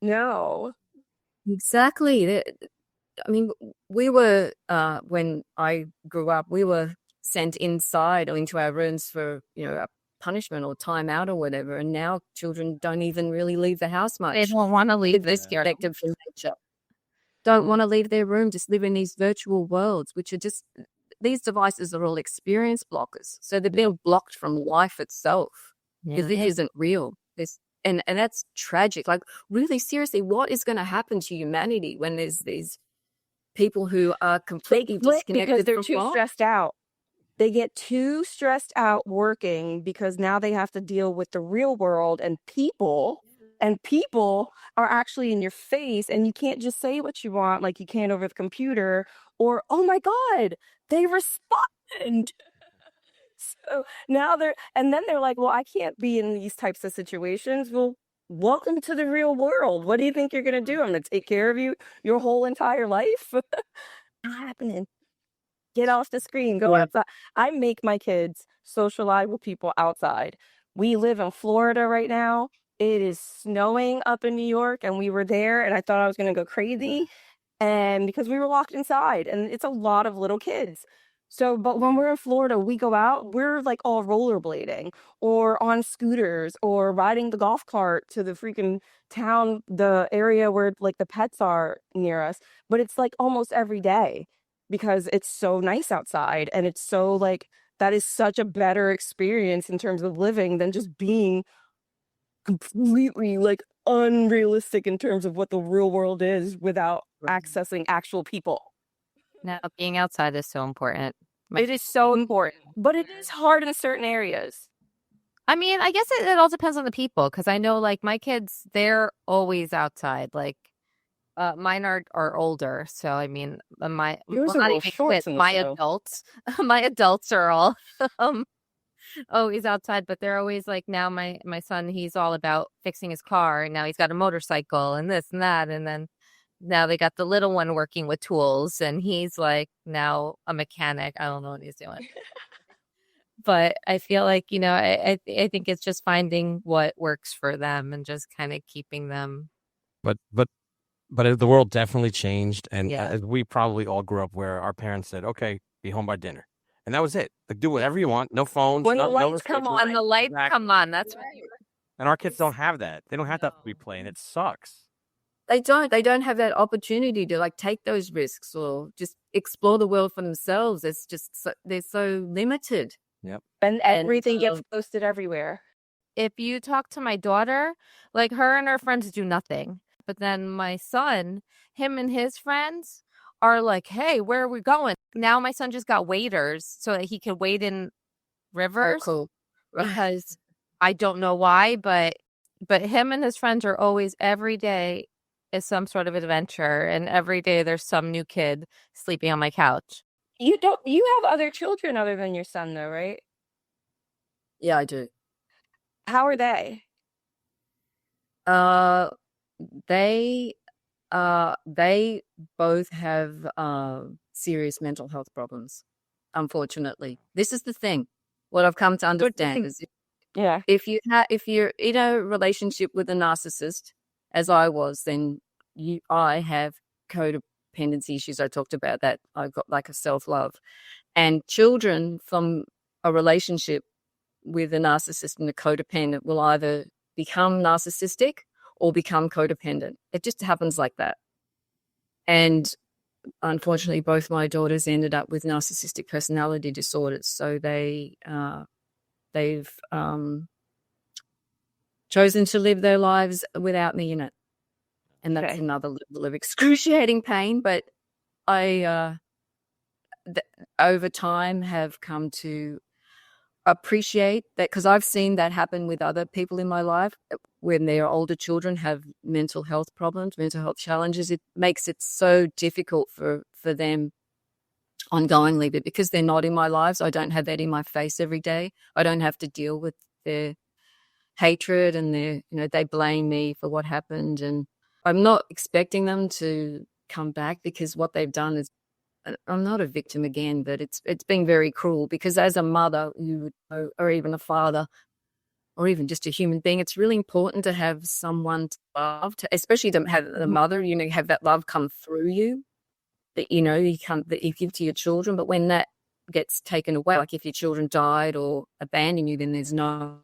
No. Exactly. I mean, we were, when I grew up, we were sent inside or into our rooms for, a punishment or time out or whatever. And now children don't even really leave the house much. They don't want to leave this disconnected from nature. Don't want to leave their room, just live in these virtual worlds, which are just, these devices are all experience blockers. So they're being blocked from life itself because this isn't real. And that's tragic. Like really seriously, what is going to happen to humanity when there's these people who are completely disconnected because they're from too life? stressed out. they get too stressed out working because now they have to deal with the real world and people are actually in your face, and you can't just say what you want like you can over the computer, or oh my god, they respond. So now they're like, well, I can't be in these types of situations. Well, welcome to the real world. What do you think you're going to do? I'm going to take care of you your whole entire life? Not happening. Get off the screen, go Yeah. outside. I make my kids socialize with people outside. We live in Florida right now. It is snowing up in New York, and we were there, and I thought I was going to go crazy. And because we were locked inside, and it's a lot of little kids. So, but when we're in Florida, we go out, we're like all rollerblading or on scooters or riding the golf cart to the freaking town, the area where like the pets are near us. But it's like almost every day because it's so nice outside, and it's so like that is such a better experience in terms of living than just being completely like unrealistic in terms of what the real world is without accessing actual people. Now, being outside is so important. It is so important, but it is hard in certain areas. I mean, I guess it all depends on the people, because I know like my kids, they're always outside. Like mine are older, so I mean, Yours are not little even shorts kids, in the my snow. adults, my adults are all always outside, but they're always like, now my son, he's all about fixing his car, and now he's got a motorcycle and this and that, and then now they got the little one working with tools, and he's like now a mechanic. I don't know what he's doing. But I feel like, I think it's just finding what works for them and just kind of keeping them. But the world definitely changed, and Yeah. as we probably all grew up where our parents said, "Okay, be home by dinner," and that was it. Like, do whatever you want, no phones, When the no lights come restrictions. When the lights Exactly. come on, that's right. And our kids don't have that. They don't have that replay, and it sucks. They don't have that opportunity to like take those risks or just explore the world for themselves. It's just they're so limited. Yep. And everything gets so- posted everywhere. If you talk to my daughter, like her and her friends do nothing. But then my son, him and his friends are like, hey, where are we going? Now my son just got waders so that he can wade in rivers. Cool. Because I don't know why, but him and his friends are always, every day is some sort of adventure, and every day there's some new kid sleeping on my couch. You have other children other than your son though, right? Yeah, I do. How are they? They both have serious mental health problems. Unfortunately, this is the thing. What I've come to understand is Yeah. if you're in a relationship with a narcissist, as I was, then I have codependency issues. I talked about that. I've got like a self-love, and children from a relationship with a narcissist and a codependent will either become narcissistic or become codependent. It just happens like that. And unfortunately, both my daughters ended up with narcissistic personality disorders. So they've chosen to live their lives without me in it. And that's Okay. another level of excruciating pain. But I, over time, have come to appreciate that, because I've seen that happen with other people in my life when their older children have mental health problems, mental health challenges. It makes it so difficult for them ongoingly, but because they're not in my lives, I don't have that in my face every day. I don't have to deal with their hatred and they blame me for what happened, and I'm not expecting them to come back, because what they've done is, I'm not a victim again, but it's been very cruel, because as a mother, you would know, or even a father, or even just a human being, it's really important to have someone to love, especially to have the mother, have that love come through you, that that you give to your children. But when that gets taken away, like if your children died or abandon you, then there's no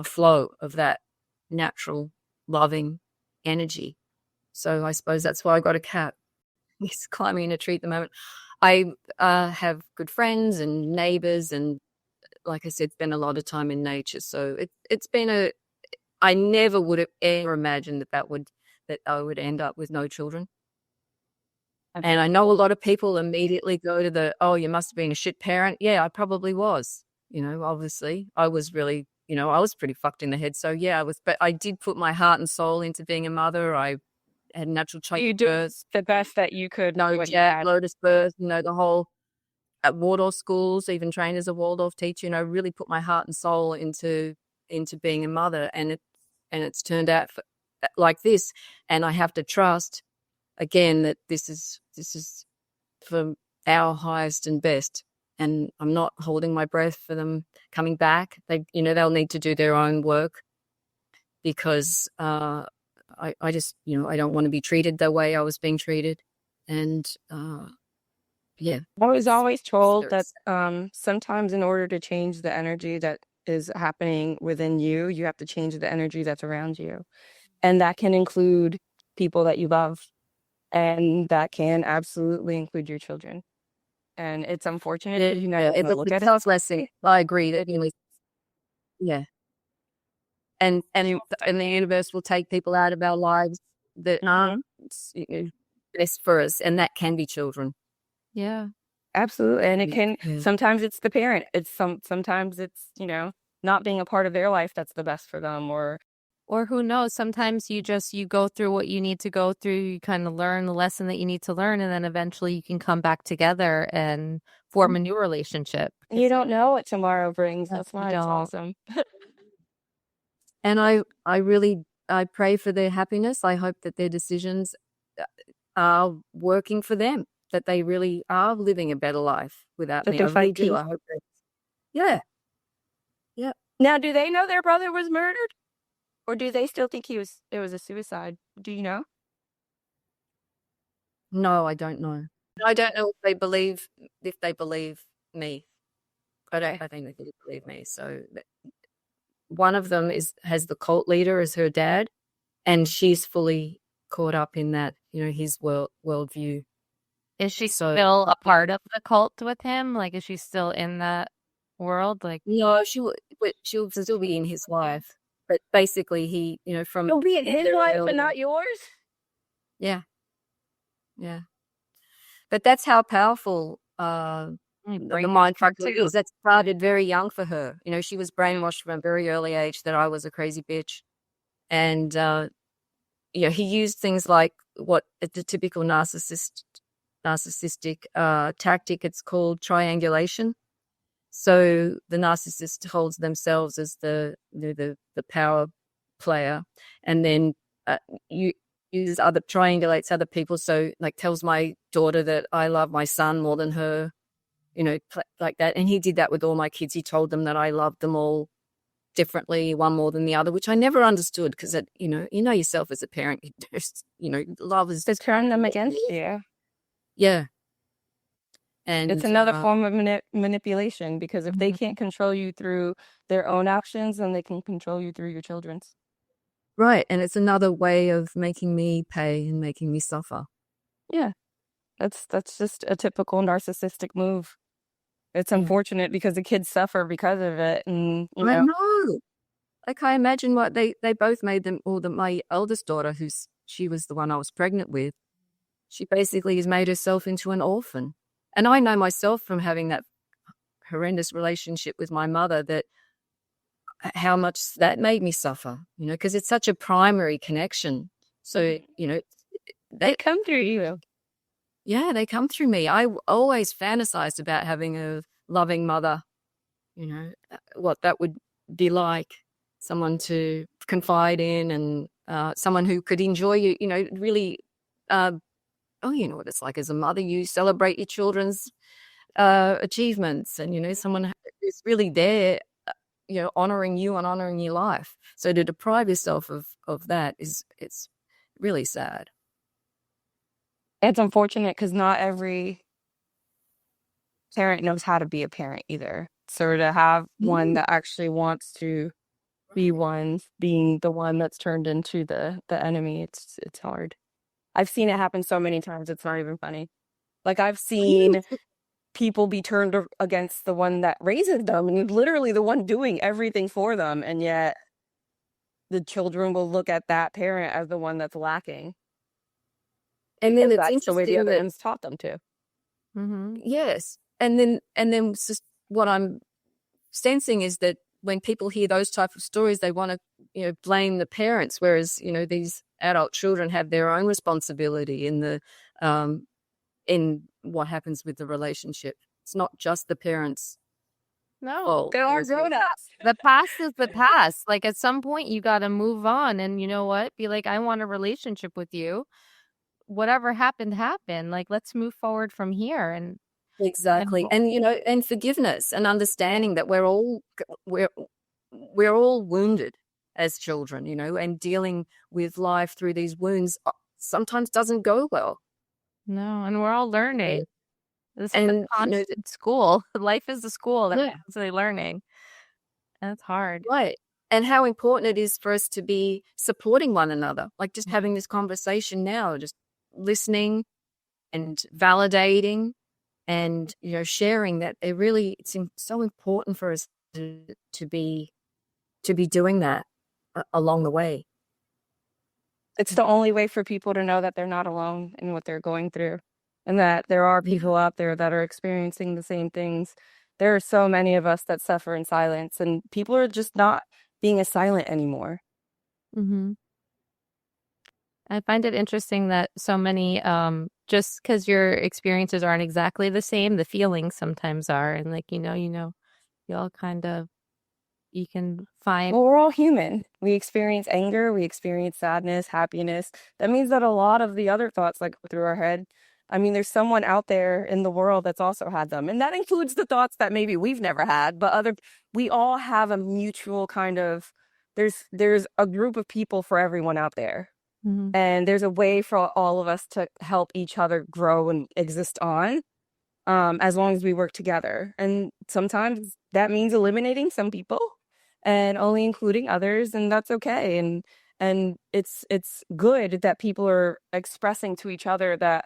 flow of that natural loving energy. So I suppose that's why I got a cat. He's climbing in a tree at the moment. I have good friends and neighbors, and like I said, spend a lot of time in nature. So it's been I never would have ever imagined that I would end up with no children. And I know a lot of people immediately go to the, oh, you must have been a shit parent. Yeah, I probably was. Obviously, I was really, I was pretty fucked in the head. So yeah, I was, but I did put my heart and soul into being a mother. I had natural You child do birth, the best that you could with no what you Jack, had. Lotus birth, the whole at Waldorf schools, even trained as a Waldorf teacher, really put my heart and soul into being a mother, and it's turned out like this. And I have to trust again that this is for our highest and best. And I'm not holding my breath for them coming back. They'll need to do their own work, because I just, I don't want to be treated the way I was being treated. And yeah. I was always told that sometimes in order to change the energy that is happening within you, you have to change the energy that's around you. And that can include people that you love. And that can absolutely include your children. And it's unfortunate because you never it's look a at it. tough lesson. I agree. That yeah. And the universe will take people out of our lives that aren't best for us, and that can be children. Yeah. Absolutely. And it can, Yeah. sometimes it's the parent. Sometimes it's, not being a part of their life that's the best for them, Or who knows, sometimes you go through what you need to go through, you kind of learn the lesson that you need to learn, and then eventually you can come back together and form a new relationship. you don't know what tomorrow brings. Yeah, That's you why it's don't. awesome. And I really, I pray for their happiness. I hope that their decisions are working for them, that they really are living a better life without That me. they're I really fighting. do. I hope that. Yeah. Yeah. Now, do they know their brother was murdered? Or do they still think it was a suicide? Do you know? No, I don't know. I don't know if they believe me. I think they do believe me. So one of them has the cult leader as her dad, and she's fully caught up in that, his worldview. Is she still a part of the cult with him? Like, is she still in that world? Like, No, she'll still be in his life. But basically, he, from You'll be in his life, but not yours? Yeah. Yeah. But that's how powerful the mind fuck is. That started very young for her. She was brainwashed from a very early age that I was a crazy bitch. And, he used things like what the typical narcissistic tactic, it's called triangulation. So the narcissist holds themselves as the power player, and then triangulates other people. So like tells my daughter that I love my son more than her, like that. And he did that with all my kids. He told them that I loved them all differently, one more than the other, which I never understood, because you know yourself as a parent, love is To turn them against you. Yeah. And it's another form of manipulation, because if they can't control you through their own actions, then they can control you through your children's. Right. And it's another way of making me pay and making me suffer. Yeah. That's just a typical narcissistic move. It's unfortunate because the kids suffer because of it. And I know. Like, I imagine what they both made them, or my eldest daughter, she was the one I was pregnant with, she basically has made herself into an orphan. And I know myself from having that horrendous relationship with my mother, that how much that made me suffer, because it's such a primary connection. So, they come through you. Yeah, they come through me. I always fantasized about having a loving mother, what that would be like, someone to confide in, and someone who could enjoy you, really, you know what it's like as a mother. You celebrate your children's achievements, and, someone who's really there, honoring you and honoring your life. So to deprive yourself of that it's really sad. It's unfortunate because not every parent knows how to be a parent either. So to have one that actually wants to be one, being the one that's turned into the enemy, it's hard. I've seen it happen so many times, it's not even funny. Like, I've seen people be turned against the one that raises them, and literally the one doing everything for them, and yet the children will look at that parent as the one that's lacking. And then it's That's the way the interesting other that ones taught them to. Mm-hmm. yes, and then what I'm sensing is that when people hear those type of stories, they want to blame the parents, whereas these adult children have their own responsibility in what happens with the relationship. It's not just the parents' No, fault. They are grown ups. the past is the past. Like at some point, you got to move on, and you know what? Be like, I want a relationship with you. Whatever happened, happened. Like, let's move forward from here. And Exactly, and and forgiveness and understanding that we're all wounded as children, and dealing with life through these wounds sometimes doesn't go well. no, and we're all learning. This is And the constant school. Life is the school that Yeah. we're constantly learning. And it's hard. right, and how important it is for us to be supporting one another, like just having this conversation now, just listening and validating and sharing that it's so important for us to be doing that along the way. It's the only way for people to know that they're not alone in what they're going through, and that there are people out there that are experiencing the same things. There are so many of us that suffer in silence, and people are just not being as silent anymore. Mm-hmm. I find it interesting that so many, just because your experiences aren't exactly the same, the feelings sometimes are. And like, you all kind of, you can find. Well, we're all human. We experience anger, we experience sadness, happiness. That means that a lot of the other thoughts that go through our head, I mean, there's someone out there in the world that's also had them. And that includes the thoughts that maybe we've never had, but we all have a mutual kind of, there's a group of people for everyone out there. Mhm. And there's a way for all of us to help each other grow and exist on, as long as we work together. And sometimes that means eliminating some people and only including others, and that's okay. And it's good that people are expressing to each other that,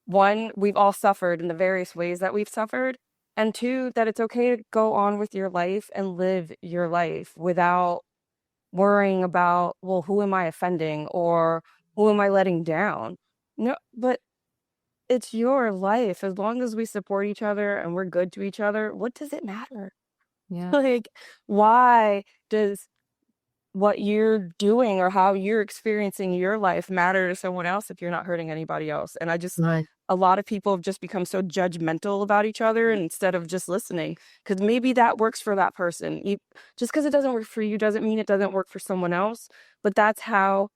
one, we've all suffered in the various ways that we've suffered, and two, that it's okay to go on with your life and live your life without worrying about, well, who am I offending or who am I letting down? No, but it's your life. As long as we support each other and we're good to each other, what does it matter? Yeah. Like, why does what you're doing or how you're experiencing your life matter to someone else if you're not hurting anybody else? And Right. a lot of people have just become so judgmental about each other instead of just listening, because maybe that works for that person. Just because it doesn't work for you doesn't mean it doesn't work for someone else, but that's how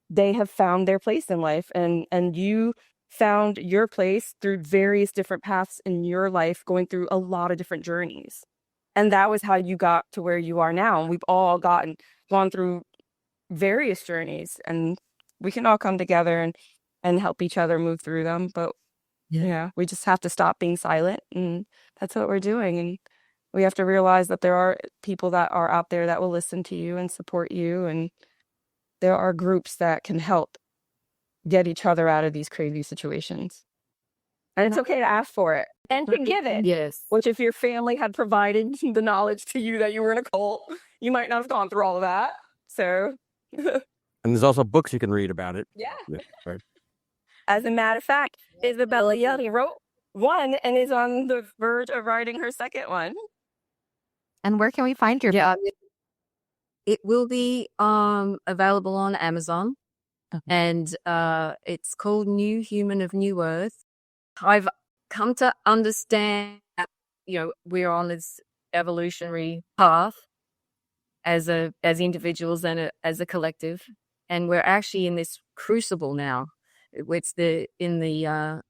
they have found their place in life. And you found your place through various different paths in your life, going through a lot of different journeys. And that was how you got to where you are now. And we've all gone through various journeys, and we can all come together and help each other move through them. But yeah, we just have to stop being silent, and that's what we're doing. And we have to realize that there are people that are out there that will listen to you and support you, and there are groups that can help get each other out of these crazy situations. And it's okay to ask for it and to give it. Yes. Which, if your family had provided the knowledge to you that you were in a cult, you might not have gone through all of that. So, And there's also books you can read about it. yeah. Right. As a matter of fact, Isabella Young wrote one and is on the verge of writing her second one. And where can we find your Yeah. It will be available on Amazon. Okay. And it's called New Human of New Earth. I've come to understand that, we're on this evolutionary path as individuals and as a collective, and we're actually in this crucible now. It's in the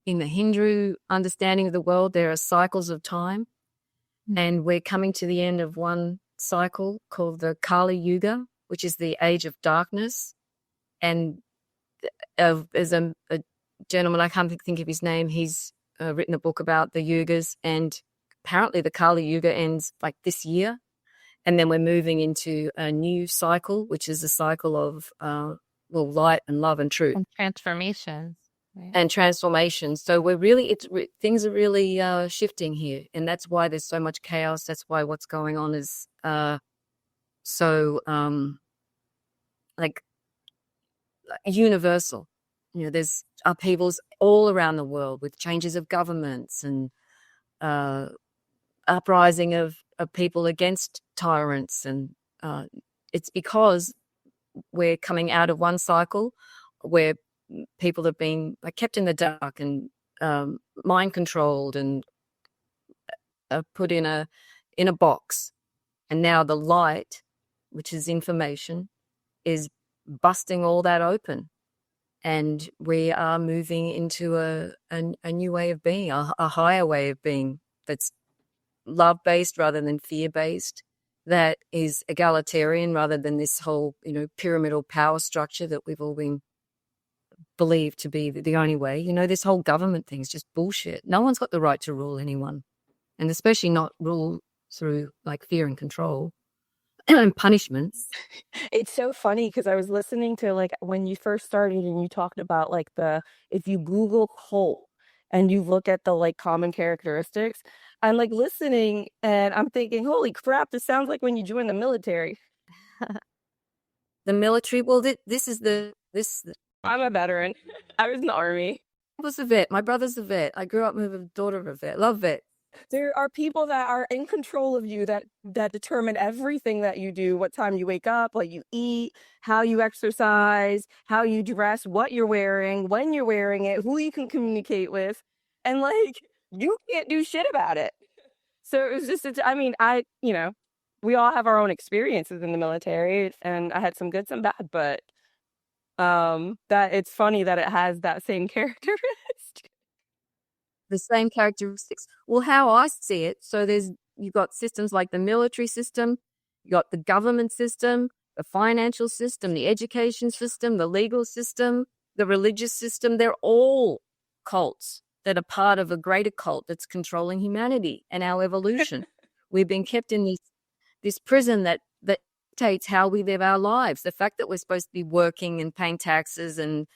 Hindu understanding of the world, there are cycles of time, and we're coming to the end of one cycle called the Kali Yuga, which is the age of darkness. And there's a gentleman, I can't think of his name, he's written a book about the yugas, and apparently the Kali Yuga ends like this year, and then we're moving into a new cycle, which is a cycle of light and love and truth and transformations. Right? and transformation. So things are really shifting here, and that's why there's so much chaos. That's why what's going on is so like universal. There's upheavals all around the world with changes of governments and uprising of people against tyrants. And it's because we're coming out of one cycle where people have been kept in the dark and mind controlled and put in a box. And now the light, which is information, is busting all that open. And we are moving into a new way of being, a higher way of being that's love-based rather than fear-based, that is egalitarian rather than this whole, pyramidal power structure that we've all been believed to be the only way. This whole government thing is just bullshit. No one's got the right to rule anyone, and especially not rule through fear and control and punishments. It's so funny because I was listening to when you first started and you talked about if you Google cult and you look at the common characteristics, I'm listening and I'm thinking, holy crap, this sounds like when you join the military. The military, well, I'm a veteran. I was in the Army. I was a vet. My brother's a vet. I grew up with a daughter of a vet. Love vet. There are people that are in control of you that determine everything that you do, what time you wake up, what you eat, how you exercise, how you dress, what you're wearing, when you're wearing it, who you can communicate with. And you can't do shit about it. So it was just, we all have our own experiences in the military, and I had some good, some bad, but that it's funny that it has that same characteristic. The same characteristics. Well, how I see it, so you've got systems like the military system, you got the government system, the financial system, the education system, the legal system, the religious system. They're all cults that are part of a greater cult that's controlling humanity and our evolution. We've been kept in this prison that dictates how we live our lives. The fact that we're supposed to be working and paying taxes and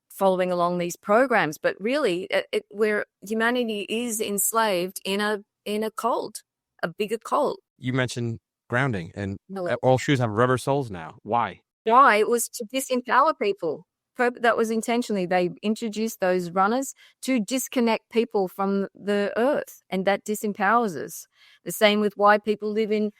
following along these programs, but really where humanity is enslaved in a cult, a bigger cult. You mentioned grounding, and all shoes have rubber soles now. Why? It was to disempower people. That was intentionally. They introduced those runners to disconnect people from the earth, and that disempowers us. The same with why people live in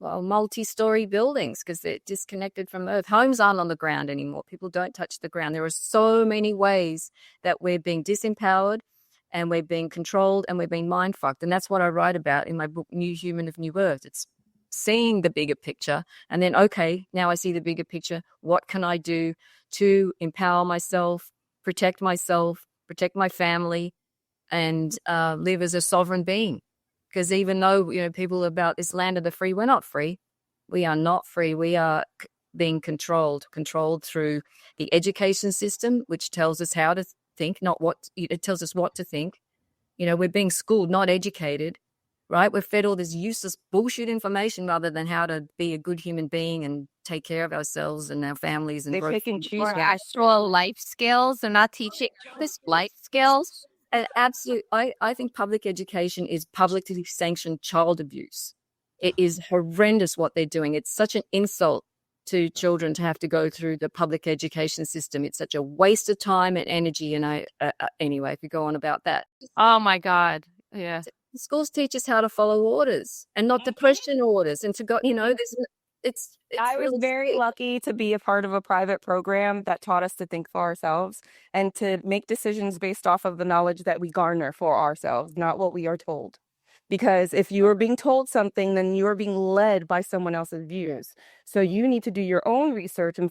multi-story buildings, because they're disconnected from earth. Homes aren't on the ground anymore. People don't touch the ground. There are so many ways that we're being disempowered and we're being controlled and we're being mind fucked. And that's what I write about in my book, New Human of New Earth. It's seeing the bigger picture and then, okay, now I see the bigger picture. What can I do to empower myself, protect my family, and live as a sovereign being? Because even though, people about this land of the free, we're not free. We are not free. We are being controlled through the education system, which tells us how to think, not what, it tells us what to think. We're being schooled, not educated, right? We're fed all this useless bullshit information rather than how to be a good human being and take care of ourselves and our families. And they pick and choose actual life skills. They're not teaching this life skills. Absolutely. I think public education is publicly sanctioned child abuse. It is horrendous what they're doing. It's such an insult to children to have to go through the public education system. It's such a waste of time and energy. And anyway, if you go on about that. Oh my God. Yeah. The schools teach us how to follow orders and not to question orders and to go, I was very lucky to be a part of a private program that taught us to think for ourselves and to make decisions based off of the knowledge that we garner for ourselves, not what we are told. Because if you are being told something, then you are being led by someone else's views. So you need to do your own research and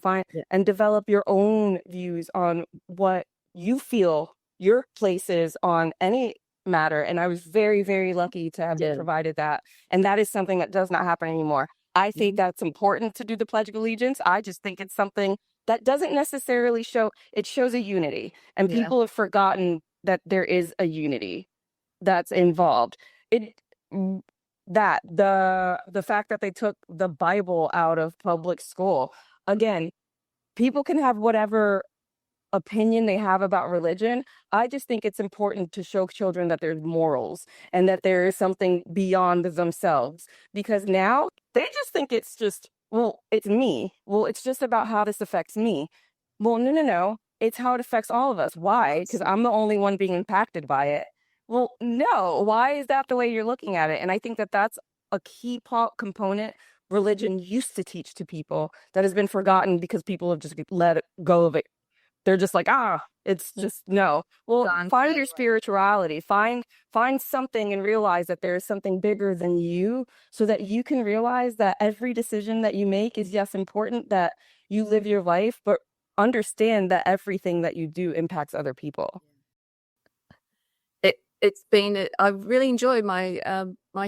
and develop your own views on what you feel your place is on any matter. And I was very, very lucky to have been provided that. And that is something that does not happen anymore. I think that's important to do the Pledge of Allegiance. I just think it's something that doesn't necessarily it shows a unity. And people have forgotten that there is a unity that's involved. The fact that they took the Bible out of public school, again, people can have whatever opinion they have about religion. I just think it's important to show children that there's morals and that there is something beyond themselves, because now they just think it's just well, it's me. Well, it's just about how this affects me. Well, no. It's how it affects all of us. Why? Because I'm the only one being impacted by it. Well, no. Why is that the way you're looking at it? And I think that that's a key component religion used to teach to people that has been forgotten because people have just let it go of it. They're just like, it's just no. Well, Gone find through your it. spirituality. Find something and realize that there is something bigger than you, so that you can realize that every decision that you make is, yes, important, that you live your life, but understand that everything that you do impacts other people. It's been I've really enjoyed my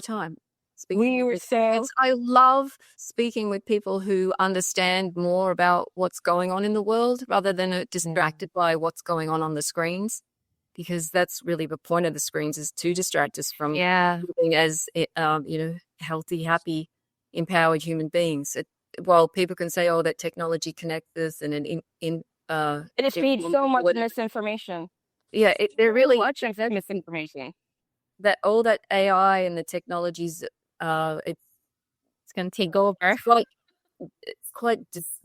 time speaking We with were you. so I love speaking with people who understand more about what's going on in the world rather than distracted by what's going on the screens, because that's really the point of the screens, is to distract us from Yeah. living as healthy, happy, empowered human beings. While people can say, "Oh, that technology connects us," and it feeds so much misinformation. yeah, they're really Much misinformation. that all that AI and the technologies, it's It's going to take over. quite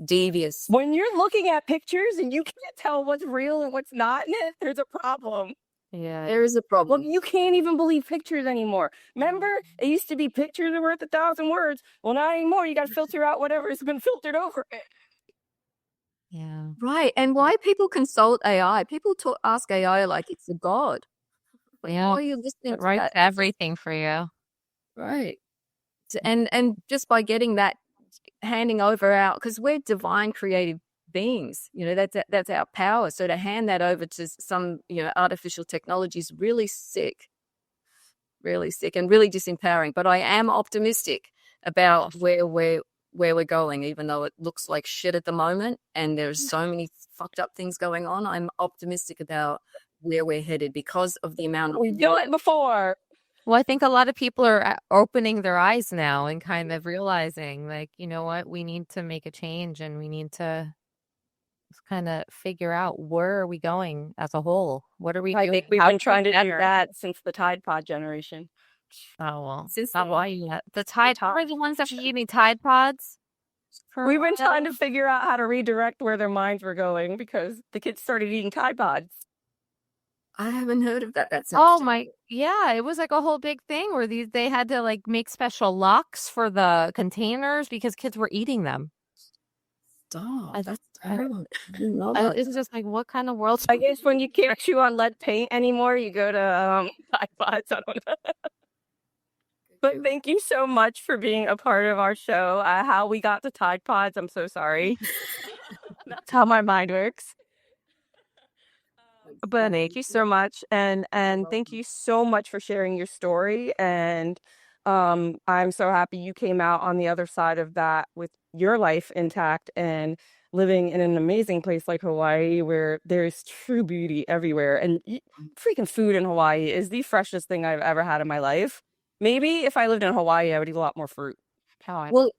devious. When you're looking at pictures and you can't tell what's real and what's not in it, there's a problem. Yeah. There is a Well, problem. you can't even believe pictures anymore. Remember, it used to be pictures are worth 1,000 words. Well, not anymore. You got to filter out whatever's been filtered over it. Yeah. Right. And why people consult AI? People ask AI like it's a god. Yeah. Why are you listening It to writes that? everything for you. Right. And just by getting that, handing over our, because we're divine creative beings, that's our power. So to hand that over to some, artificial technology is really sick, and really disempowering. But I am optimistic about where we're going, even though it looks like shit at the moment and there's so many fucked up things going on. I'm optimistic about where we're headed because of the amount of We've done it before. Well, I think a lot of people are opening their eyes now and kind of realizing, like, you know what, we need to make a change and we need to kind of figure out where are we going as a whole? What are we I doing? think we've How been trying to do better? that since the Tide Pod generation. Oh, well, Since not the- why yet. The Tide are the ones that were eating Tide Pods. We've been trying to figure out how to redirect where their minds were going because the kids started eating Tide Pods. I haven't heard of that. That's Oh my, yeah, it was like a whole big thing where they had to like make special locks for the containers because kids were eating them. Stop. I- That's I- terrible. I didn't know about It's just like, what kind of world? I guess when you can't chew on lead paint anymore, you go to Tide Pods. I don't know. But thank you so much for being a part of our show. How we got to Tide Pods, I'm so sorry. That's how my mind works. But thank you so much, and thank you so much for sharing your story. And I'm so happy you came out on the other side of that with your life intact and living in an amazing place like Hawaii, where there's true beauty everywhere. And freaking food in Hawaii is the freshest thing I've ever had in my life. Maybe if I lived in Hawaii, I would eat a lot more fruit. Well,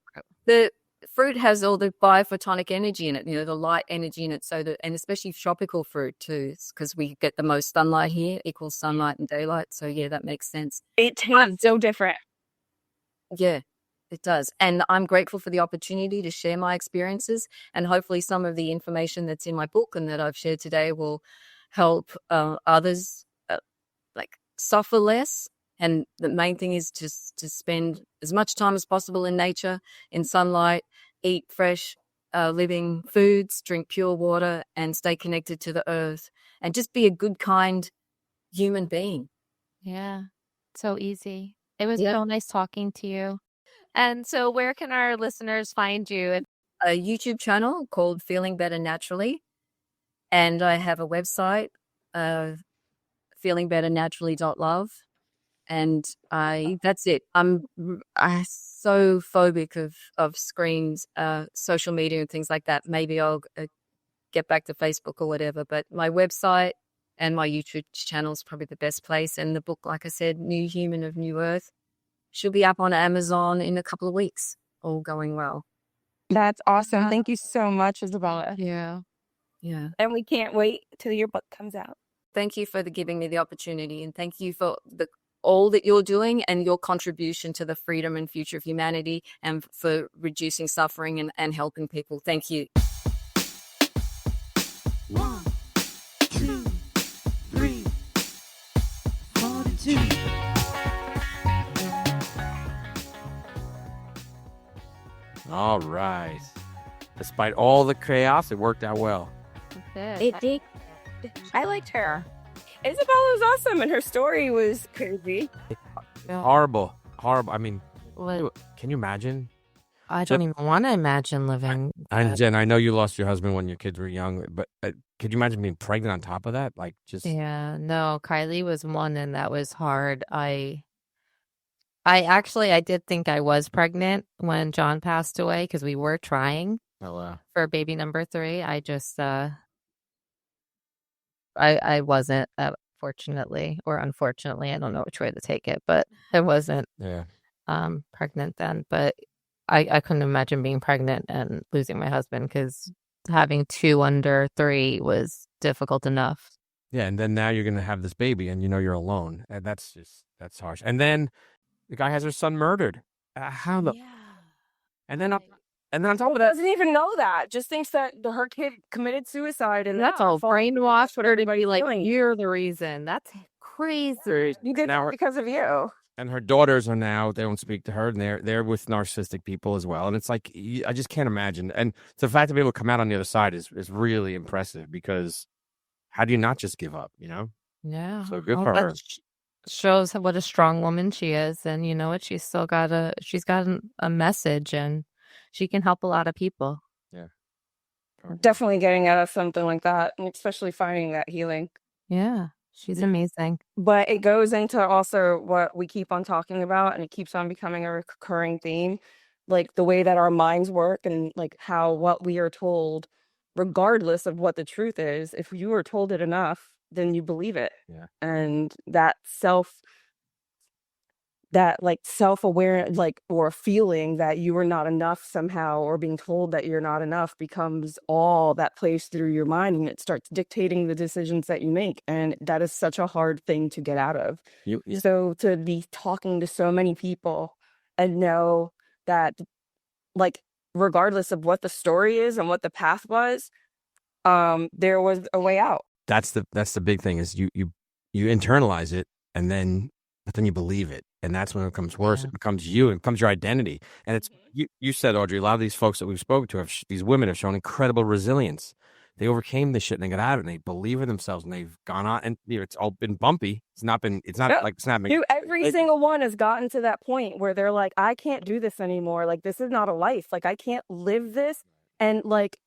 the fruit has all the biophotonic energy in it, the light energy in it. And especially tropical fruit too, because we get the most sunlight here, equals sunlight and daylight. So yeah, that makes sense. It tastes so different. Yeah, it does. And I'm grateful for the opportunity to share my experiences, and hopefully some of the information that's in my book and that I've shared today will help others like suffer less. And the main thing is just to spend as much time as possible in nature, in sunlight, eat fresh, living foods, drink pure water, and stay connected to the earth, and just be a good, kind human being. Yeah, so easy. It was so nice talking to you. And so where can our listeners find you? A YouTube channel called Feeling Better Naturally. And I have a website, feelingbetternaturally.love. And that's it. I'm so phobic of screens, social media and things like that. Maybe I'll get back to Facebook or whatever, but my website and my YouTube channel is probably the best place. And the book, like I said, New Human of New Earth, should be up on Amazon in a couple of weeks, all going well. That's awesome. Thank you so much, Isabella. Yeah. Yeah. And we can't wait till your book comes out. Thank you for giving me the opportunity, and thank you for all that you're doing and your contribution to the freedom and future of humanity and for reducing suffering and helping people. Thank you. 1, 2, 3, 42. All right. Despite all the chaos, it worked out well. It did. I liked her. Isabella was awesome, and her story was crazy. Horrible. I mean, What? can you imagine? I don't even want to imagine living. And Jen, I know you lost your husband when your kids were young, but could you imagine being pregnant on top of that? Like, just Yeah, no, Kylie was one, and that was hard. I did think I was pregnant when John passed away because we were trying for baby number 3. I just, I wasn't, fortunately or unfortunately, I don't know which way to take it, but I wasn't pregnant then. But I couldn't imagine being pregnant and losing my husband because having 2 under 3 was difficult enough. Yeah, and then now you're going to have this baby and you're alone. And that's harsh. And then the guy has her son murdered. How the... Yeah. And then on top of that... Doesn't even know that. Just thinks that her kid committed suicide. And That's all brainwashed for everybody. Like, doing. you're the reason. That's crazy. You did Now that because of you. And her daughters are now, they don't speak to her, and they're with narcissistic people as well. And it's like, I just can't imagine. And the fact to be able to come out on the other side is really impressive, because how do you not just give up, Yeah. So good for her. Shows what a strong woman she is. And you know what? She's got a message, and she can help a lot of people. Yeah. Definitely getting out of something like that, and especially finding that healing. Yeah. She's amazing. But it goes into also what we keep on talking about, and it keeps on becoming a recurring theme, like the way that our minds work, and like how what we are told, regardless of what the truth is, if you are told it enough, then you believe it. Yeah. And that self-aware, like, or feeling that you are not enough somehow, or being told that you're not enough, becomes all that plays through your mind, and it starts dictating the decisions that you make. And that is such a hard thing to get out of. So to be talking to so many people and know that, like, regardless of what the story is and what the path was, there was a way out. That's the big thing, is you internalize it, but then you believe it. And that's when it becomes worse. Yeah. It becomes you. It becomes your identity. And it's, you said, Audrey, a lot of these folks that we've spoken to, these women have shown incredible resilience. They overcame this shit and they got out of it, and they believe in themselves, and they've gone on, and it's all been bumpy. It's not like snapping. Dude, every single one has gotten to that point where they're like, I can't do this anymore. Like, this is not a life. Like, I can't live this. And like,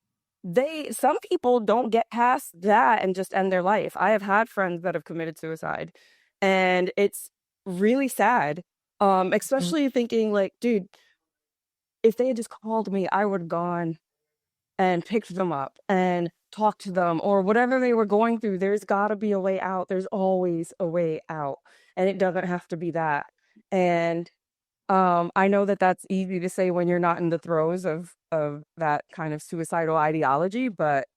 some people don't get past that and just end their life. I have had friends that have committed suicide, and it's really sad. Especially thinking like, dude, if they had just called me, I would have gone and picked them up and talked to them, or whatever they were going through. There's got to be a way out. There's always a way out, and it doesn't have to be that. And I know that that's easy to say when you're not in the throes of that kind of suicidal ideology, but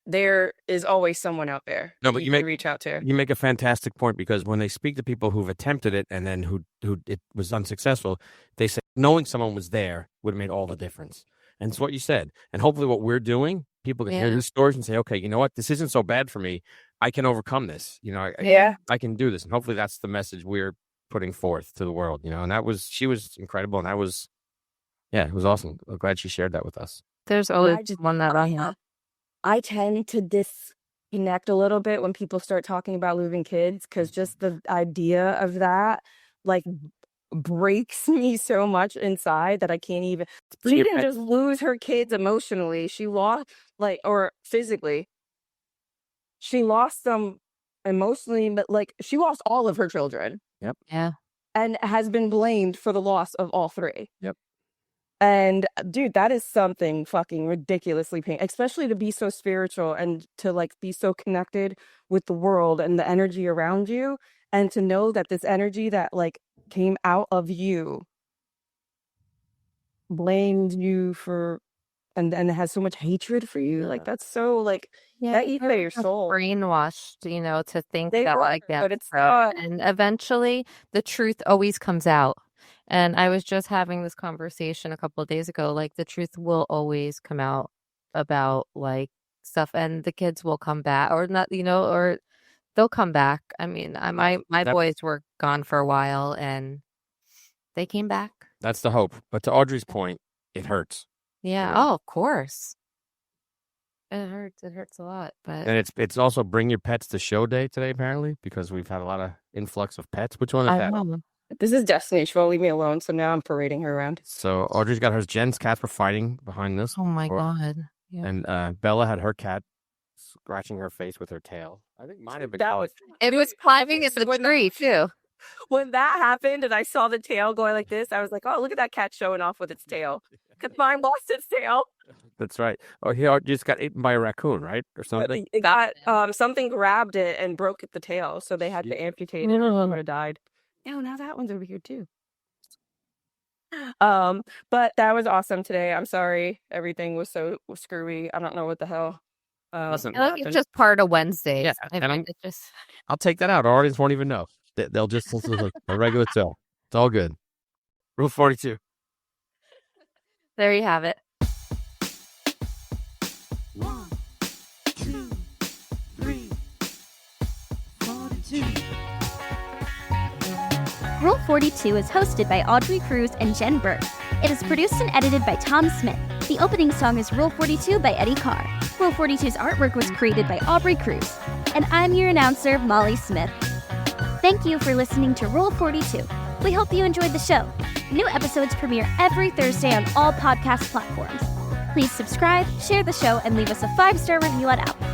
there is always someone out there. No, but you can reach out to. You make a fantastic point, because when they speak to people who've attempted it and then who it was unsuccessful, they say knowing someone was there would have made all the difference. And it's what you said. And hopefully what we're doing, people can hear these stories and say, okay, you know what? This isn't so bad for me. I can overcome this. I can do this. And hopefully that's the message we're putting forth to the world, and she was incredible. And it was awesome. I'm glad she shared that with us. There's always one that I have. I tend to disconnect a little bit when people start talking about losing kids, because just the idea of that, like, breaks me so much inside that I can't even. She didn't just lose her kids emotionally. She lost, like, or physically. She lost them emotionally, but like, she lost all of her children. Yep. Yeah. And has been blamed for the loss of all 3. Yep. And dude, that is something fucking ridiculously painful, especially to be so spiritual and to like be so connected with the world and the energy around you, and to know that this energy that like came out of you blamed you for and it has so much hatred for you. Like that's so like that eats at your soul. Brainwashed, to think They that were, like that. but it's not. And eventually the truth always comes out. And I was just having this conversation a couple of days ago, like the truth will always come out about like stuff, and the kids will come back or not, or they'll come back. I mean, my boys were gone for a while and they came back. That's the hope. But to Audrey's point, it hurts. Yeah. Oh, of course. It hurts. It hurts a lot. But And it's also bring your pets to show day today, apparently, because we've had a lot of influx of pets. Which one is that? know. This is Destiny. She won't leave me alone, so now I'm parading her around. So Audrey's got hers. Jen's cats were fighting behind this. Oh my God. Yeah. And Bella had her cat scratching her face with her tail. I think mine had been. It was climbing into the tree too. When that happened and I saw the tail going like this, I was like, oh, look at that cat showing off with its tail. Because mine lost its tail. That's right. Oh, he just got eaten by a raccoon, right? Or something? It got, something grabbed it and broke the tail, so they had to amputate it or it died. Oh, now that one's over here too. But that was awesome today. I'm sorry. Everything was so screwy. I don't know what the hell. Listen, It's just part of Wednesday. Yeah, and I'll take that out. Our audience won't even know. They'll just listen to a regular show. It's all good. Rule 42. There you have it. 1, 2, 3, 42. Rule 42 is hosted by Audrey Cruz and Jen Burke. It is produced and edited by Tom Smith. The opening song is Rule 42 by Eddie Carr. Rule 42's artwork was created by Aubrey Cruz. And I'm your announcer, Molly Smith. Thank you for listening to Rule 42. We hope you enjoyed the show. New episodes premiere every Thursday on all podcast platforms. Please subscribe, share the show, and leave us a 5-star review on Apple.